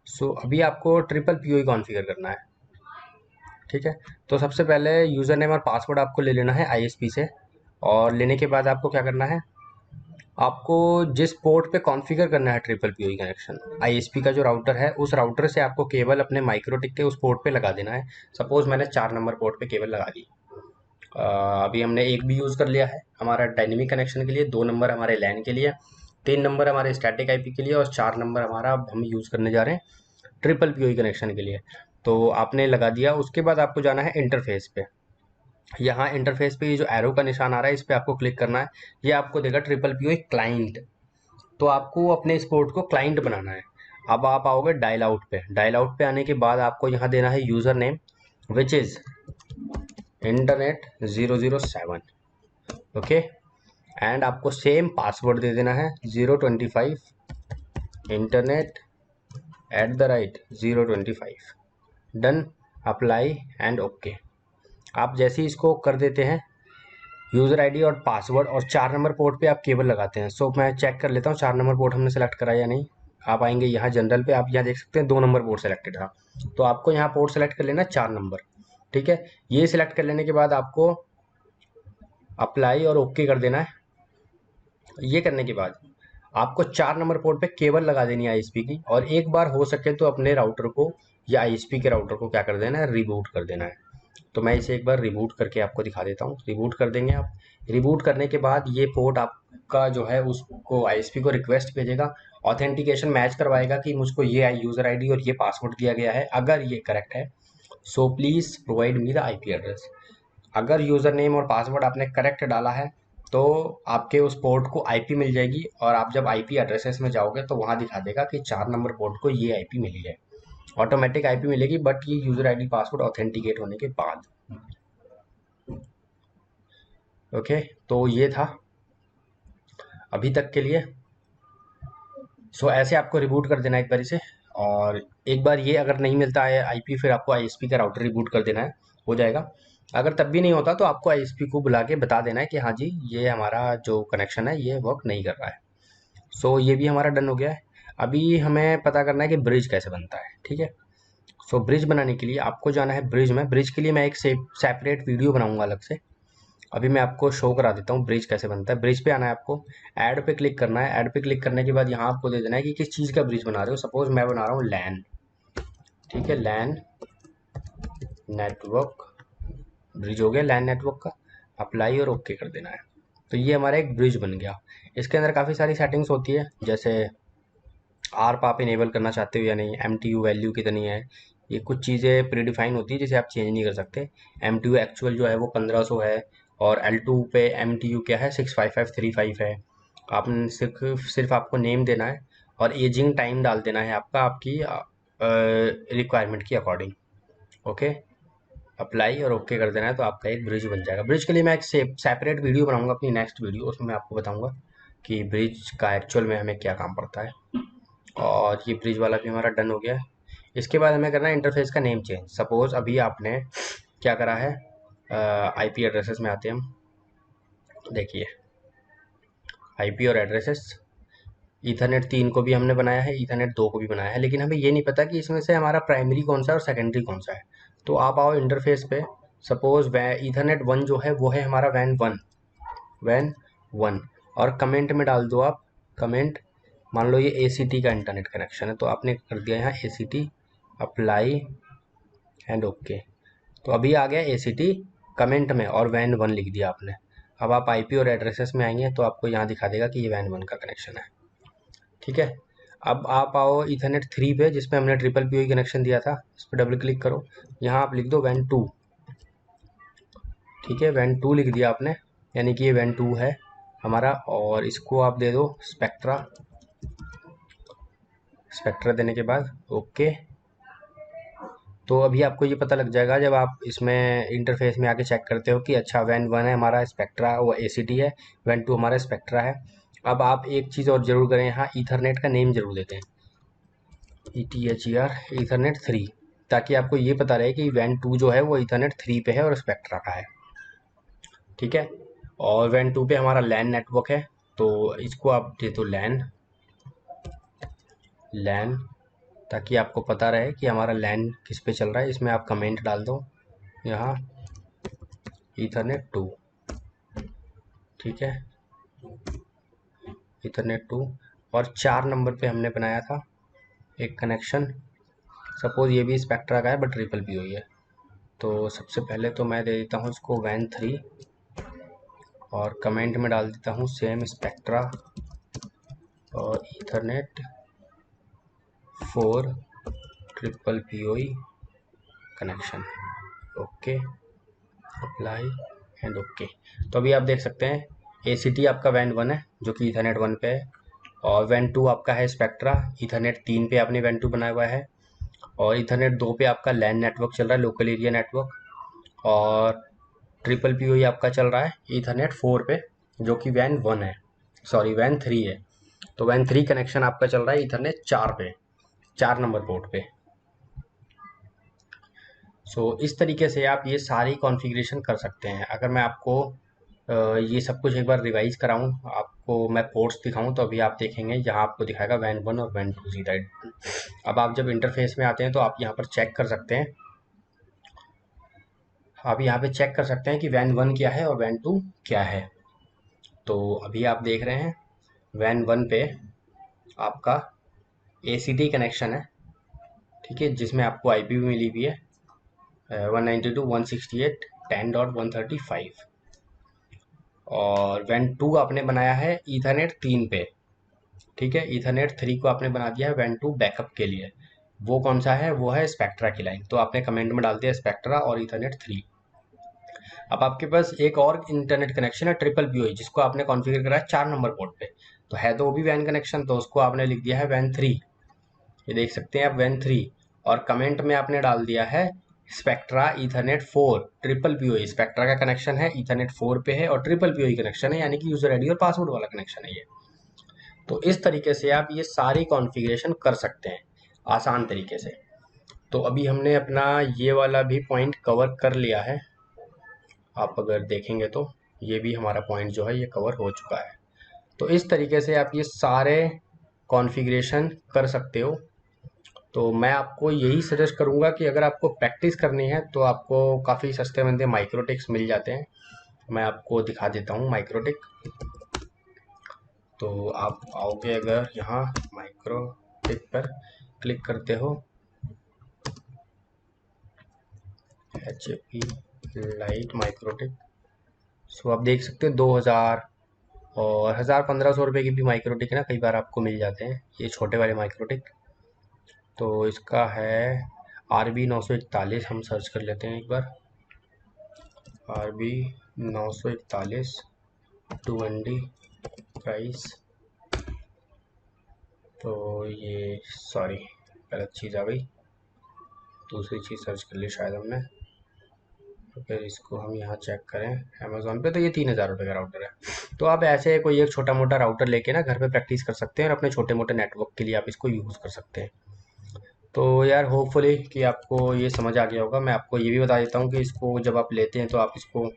so अभी आपको ट्रिपल पीओई कॉन्फ़िगर करना है। ठीक है, तो सबसे पहले यूज़र नेम और पासवर्ड आपको ले लेना है आईएसपी से, और लेने के बाद आपको क्या करना है? आपको जिस पोर्ट पे कॉन्फ़िगर करना है ट्रिपल पीओई कनेक्शन, आईएसपी का जो राउटर है उस राउटर से आपको केबल अपने माइक्रोटिक के उस पोर्ट पे लगा देना है। सपोज मैंने 4 नंबर पोर्ट पे केबल लगा दी। अभी हमने एक भी यूज़ कर लिया है हमारा डायनेमिक कनेक्शन के लिए, 2 नंबर हमारे लैन के लिए, 3 नंबर हमारे स्टैटिक आईपी के लिए, और 4 नंबर हमारा अब हम यूज़ करने जा रहे हैं ट्रिपल पीओई कनेक्शन के लिए। तो आपने लगा दिया, उसके बाद आपको जाना है इंटरफेस पे। यहाँ इंटरफेस पे ये जो एरो का निशान आ रहा है, इस पे आपको क्लिक करना है। ये आपको देगा ट्रिपल पी क्लाइंट। तो आपको अपने इस पोर्ट को क्लाइंट बनाना है। अब आप आओगे डायल आउट पे। डायल आउट पे आने के बाद आपको यहाँ देना है user name which is internet 007। Okay, and आपको सेम पासवर्ड दे देना है 025 internet @025। Done, apply and okay. आप जैसे ही इसको कर देते हैं, यूज़र आईडी और पासवर्ड और 4 नंबर पोर्ट पे आप केबल लगाते हैं। सो मैं चेक कर लेता हूँ 4 नंबर पोर्ट हमने सेलेक्ट करा या नहीं। आप आएंगे यहाँ जनरल पे, आप यहाँ देख सकते हैं 2 नंबर पोर्ट सेलेक्टेड था। तो आपको यहाँ पोर्ट सेलेक्ट कर लेना 4 नंबर। ठीक है, ये सिलेक्ट कर लेने के बाद आपको अप्लाई और ओके कर देना है। ये करने के बाद आपको 4 नंबर पोर्ट पे केबल लगा देनी है आईएसपी की, और एक बार हो सके तो अपने राउटर को या आईएसपी के राउटर को क्या कर देना है, रिबूट कर देना है। तो मैं इसे एक बार रिबूट करके आपको दिखा देता हूँ। रिबूट कर देंगे आप। रिबूट करने के बाद ये पोर्ट आपका जो है उसको आईएसपी को रिक्वेस्ट भेजेगा, ऑथेंटिकेशन मैच करवाएगा कि मुझको ये यूज़र आईडी और ये पासवर्ड दिया गया है। अगर ये करेक्ट है so please provide me the IP address. अगर यूज़र नेम और पासवर्ड आपने करेक्ट डाला है तो आपके उस पोर्ट को आईपी मिल जाएगी, और आप जब आईपी एड्रेसेस में जाओगे तो वहाँ दिखा देगा कि 4 नंबर पोर्ट को ये आईपी मिली है। ऑटोमेटिक आईपी मिलेगी, बट ये यूज़र आईडी पासवर्ड ऑथेंटिकेट होने के बाद। ओके, तो ये था अभी तक के लिए। सो ऐसे आपको रिबूट कर देना है एक बार इसे, और एक बार ये अगर नहीं मिलता है आईपी, फिर आपको आईएसपी का राउटर रिबूट कर देना है, हो जाएगा। अगर तब भी नहीं होता तो आपको आईएसपी को बुला के बता देना है कि हाँ जी ये हमारा जो कनेक्शन है ये वर्क नहीं कर रहा है। सो ये भी हमारा डन हो गया है। अभी हमें पता करना है कि ब्रिज कैसे बनता है। ठीक है, सो ब्रिज बनाने के लिए आपको जाना है ब्रिज में। ब्रिज के लिए मैं एक सेपरेट वीडियो बनाऊंगा अलग से। अभी मैं आपको शो करा देता हूँ ब्रिज कैसे बनता है। ब्रिज पे आना है आपको, ऐड पे क्लिक करना है। ऐड पे क्लिक करने के बाद यहाँ आपको दे देना है कि किस चीज़ का ब्रिज बना रहे हो। सपोज मैं बना रहा हूँ लैन। ठीक है, लैन नेटवर्क ब्रिज हो गया लैन नेटवर्क का। अप्लाई और ओके कर देना है। तो ये हमारा एक ब्रिज बन गया। इसके अंदर काफ़ी सारी सेटिंग्स होती है, जैसे आर्प आप इनेबल करना चाहते हो या नहीं, MTU वैल्यू कितनी है, ये कुछ चीज़ें प्रीडिफाइन होती है जिसे आप चेंज नहीं कर सकते। MTU एक्चुअल जो है वो 1500 है, और L2 पे MTU क्या है 65535 है। आपने सिर्फ आपको नेम देना है और एजिंग टाइम डाल देना है आपका, आपकी रिक्वायरमेंट की अकॉर्डिंग। ओके, अप्लाई और ओके कर देना है, तो आपका एक ब्रिज बन जाएगा। ब्रिज के लिए मैं एक सेपरेट वीडियो बनाऊंगा अपनी नेक्स्ट वीडियो, उसमें मैं आपको बताऊंगा कि ब्रिज का एक्चुअल में हमें क्या काम पड़ता है। और ये ब्रिज वाला भी हमारा डन हो गया है। इसके बाद हमें करना है इंटरफेस का नेम चेंज। सपोज अभी आपने क्या करा है, आईपी एड्रेसेस में आते हैं हम। देखिए आईपी और एड्रेसेस, ईथरनेट 3 को भी हमने बनाया है, ईथरनेट 2 को भी बनाया है, लेकिन हमें ये नहीं पता कि इसमें से हमारा प्राइमरी कौन सा है और सेकेंडरी कौन सा है। तो आप आओ इंटरफेस पे। सपोज ईथरनेट 1 जो है वो है हमारा वैन 1 और कमेंट में डाल दो आप कमेंट। मान लो ये ACT का इंटरनेट कनेक्शन है, तो आपने कर दिया यहाँ ACT, अप्लाई एंड ओके। तो अभी आ गया ACT कमेंट में और वैन 1 लिख दिया आपने। अब आप आईपी और एड्रेसेस में आएंगे तो आपको यहाँ दिखा देगा कि ये वैन 1 का कनेक्शन है। ठीक है, अब आप आओ ईथरनेट 3 पे जिसमें हमने ट्रिपल PoE कनेक्शन दिया था, इस पर डबल क्लिक करो। यहाँ आप लिख दो वैन 2। ठीक है, वैन 2 लिख दिया आपने, यानी कि ये वैन 2 है हमारा। और इसको आप दे दो स्पेक्ट्रा। स्पेक्ट्रा देने के बाद ओके। तो अभी आपको ये पता लग जाएगा जब आप इसमें इंटरफेस में आके चेक करते हो कि अच्छा वैन 1 है हमारा स्पेक्ट्रा, वो ACT है, वैन 2 हमारा स्पेक्ट्रा है। अब आप एक चीज़ और ज़रूर करें, यहाँ ईथरनेट का नेम जरूर देते हैं, ETHER ईथरनेट 3, ताकि आपको ये पता रहे कि वैन 2 जो है वो ईथरनेट 3 पे है और स्पेक्ट्रा का है। ठीक है, और वैन 2 पे हमारा लैन नेटवर्क है, तो इसको आप दे दो लैन, ताकि आपको पता रहे कि हमारा लैन किस पे चल रहा है। इसमें आप कमेंट डाल दो यहाँ ईथरनेट 2। ठीक है, ईथरनेट 2। और 4 नंबर पे हमने बनाया था एक कनेक्शन। सपोज ये भी स्पेक्ट्रा का है बट ट्रिपल PoE है। तो सबसे पहले तो मैं दे देता हूँ इसको वैन 3 और कमेंट में डाल देता हूँ सेम स्पेक्ट्रा और Ethernet 4 triple PoE connection. Okay, apply and okay. तो अभी आप देख सकते हैं ACT आपका वैन 1 है जो कि ईथरनेट 1 पे है, और वैन 2 आपका है स्पेक्ट्रा, ईथरनेट 3 पे आपने वैन 2 बनाया हुआ है, और ईथरनेट 2 पे आपका लैन नेटवर्क चल रहा है, लोकल एरिया नेटवर्क, और ट्रिपल PoE आपका चल रहा है ईथरनेट 4 पे जो कि वैन 1 है, सॉरी वैन 3 है। तो वैन 3 कनेक्शन आपका चल रहा है ईथरनेट 4 पे, 4 नंबर पोर्ट पे। इस तरीके से आप ये सारी कॉन्फ़िगरेशन कर सकते हैं। अगर मैं आपको ये सब कुछ एक बार रिवाइज कराऊं, आपको मैं पोर्ट्स दिखाऊं, तो अभी आप देखेंगे यहाँ आपको दिखाएगा वैन 1 और वैन 2 सीधा। अब आप जब इंटरफेस में आते हैं तो आप यहाँ पर चेक कर सकते हैं, आप यहाँ पे चेक कर सकते हैं कि वैन 1 क्या है और वैन 2 क्या है। तो अभी आप देख रहे हैं वैन 1 पे आपका ACT कनेक्शन है, ठीक है, जिसमें आपको IP भी मिली हुई है 192.168.10.135, और वैन 2 आपने बनाया है ईथरनेट 3 पे, ठीक है। ईथरनेट 3 को आपने बना दिया है वैन 2 बैकअप के लिए। वो कौन सा है? वो है स्पेक्ट्रा की लाइन। तो आपने कमेंट में डाल दिया स्पेक्ट्रा और ईथरनेट 3। अब आपके पास एक और इंटरनेट कनेक्शन है ट्रिपल PoE, जिसको आपने कॉन्फ़िगर करा है 4 नंबर पोर्ट पे, तो है तो वो भी वैन कनेक्शन, तो उसको आपने लिख दिया है वैन 3। ये देख सकते हैं आप वैन 3, और कमेंट में आपने डाल दिया है spectra Ethernet 4 triple PoE। Spectra का कनेक्शन है ईथरनेट 4 पे है, और ट्रिपल PoE कनेक्शन है, यानी कि यूजर आईडी और पासवर्ड वाला कनेक्शन है ये। तो इस तरीके से आप ये सारी कॉन्फ़िगरेशन कर सकते हैं आसान तरीके से। तो अभी हमने अपना ये वाला भी पॉइंट कवर कर लिया है। आप अगर देखेंगे तो ये भी हमारा पॉइंट जो है ये कवर हो चुका है। तो इस तरीके से आप ये सारे कॉन्फ़िगरेशन कर सकते हो। तो मैं आपको यही सजेस्ट करूँगा कि अगर आपको प्रैक्टिस करनी है तो आपको काफ़ी सस्ते मंदे माइक्रोटिक्स मिल जाते हैं। मैं आपको दिखा देता हूँ माइक्रोटिक। तो आप आओगे अगर यहाँ माइक्रोटिक पर क्लिक करते हो, HP लाइट माइक्रोटिक, आप देख सकते हो 2000 और 1000-1500 रुपये की भी माइक्रोटिक है ना, कई बार आपको मिल जाते हैं ये छोटे वाले माइक्रोटिक। तो इसका है RB941, हम सर्च कर लेते हैं एक बार, RB941 2ND प्राइस। तो ये सॉरी गलत चीज़ आ गई, दूसरी चीज़ सर्च कर ली शायद हमने। तो फिर इसको हम यहाँ चेक करें अमेज़ॉन पे, तो ये 3000 रुपये का राउटर है। तो आप ऐसे कोई एक छोटा मोटा राउटर लेके ना घर पे प्रैक्टिस कर सकते हैं, और अपने छोटे मोटे नेटवर्क के लिए आप इसको यूज़ कर सकते हैं। तो यार होपफुली कि आपको ये समझ आ गया होगा। मैं आपको ये भी बता देता हूँ कि इसको जब आप लेते हैं तो आप इसको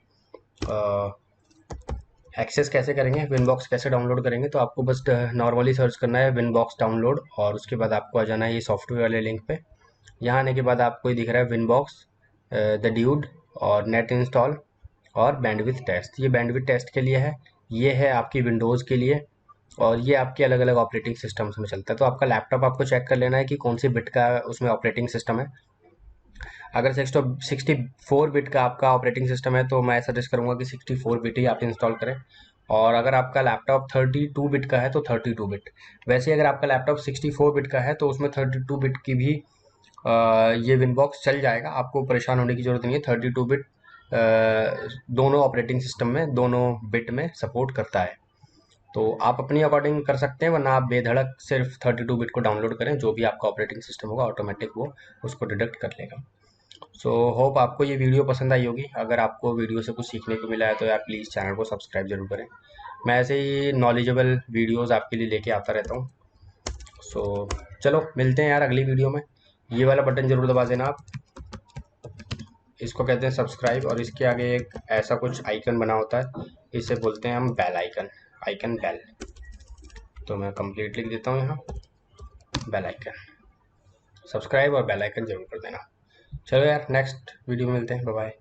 एक्सेस कैसे करेंगे, विनबॉक्स कैसे डाउनलोड करेंगे। तो आपको बस नॉर्मली सर्च करना है विनबॉक्स डाउनलोड, और उसके बाद आपको आ जाना है ये सॉफ्टवेयर वाले लिंक पे। यहाँ आने के बाद आपको ये दिख रहा है विनबॉक्स द ड्यूड और नेट इंस्टॉल और बैंडविड्थ टेस्ट। ये बैंडविड्थ टेस्ट के लिए है, ये है आपकी विंडोज़ के लिए, और ये आपके अलग अलग ऑपरेटिंग सिस्टम्स में चलता है। तो आपका लैपटॉप आपको चेक कर लेना है कि कौन सी बिट का उसमें ऑपरेटिंग सिस्टम है। अगर 64 बिट का आपका ऑपरेटिंग सिस्टम है तो मैं सजेस्ट करूंगा कि 64 बिट ही आप इंस्टॉल करें, और अगर आपका लैपटॉप 32 बिट का है तो 32 बिट। वैसे अगर आपका लैपटॉप 64 बिट का है तो उसमें 32 बिट की भी ये विनबॉक्स चल जाएगा, आपको परेशान होने की ज़रूरत नहीं है। 32 बिट दोनों ऑपरेटिंग सिस्टम में, दोनों बिट में सपोर्ट करता है। तो आप अपनी अकॉर्डिंग कर सकते हैं, वरना आप बेधड़क सिर्फ 32 बिट को डाउनलोड करें, जो भी आपका ऑपरेटिंग सिस्टम होगा ऑटोमेटिक वो उसको डिडक्ट कर लेगा। होप आपको ये वीडियो पसंद आई होगी। अगर आपको वीडियो से कुछ सीखने को मिला है तो यार प्लीज़ चैनल को सब्सक्राइब जरूर करें। मैं ऐसे ही नॉलेजेबल वीडियोस आपके लिए लेके आता रहता हूँ। चलो मिलते हैं यार अगली वीडियो में। ये वाला बटन ज़रूर दबा देना आप, इसको कहते हैं सब्सक्राइब, और इसके आगे एक ऐसा कुछ आइकन बना होता है, इसे बोलते हैं हम बेल आइकन, आइकन बेल। तो मैं कंप्लीट लिख देता हूँ यहाँ, बेल आइकन, सब्सक्राइब और बेल आइकन जरूर कर देना। चलो यार नेक्स्ट वीडियो में मिलते हैं, बाय बाय।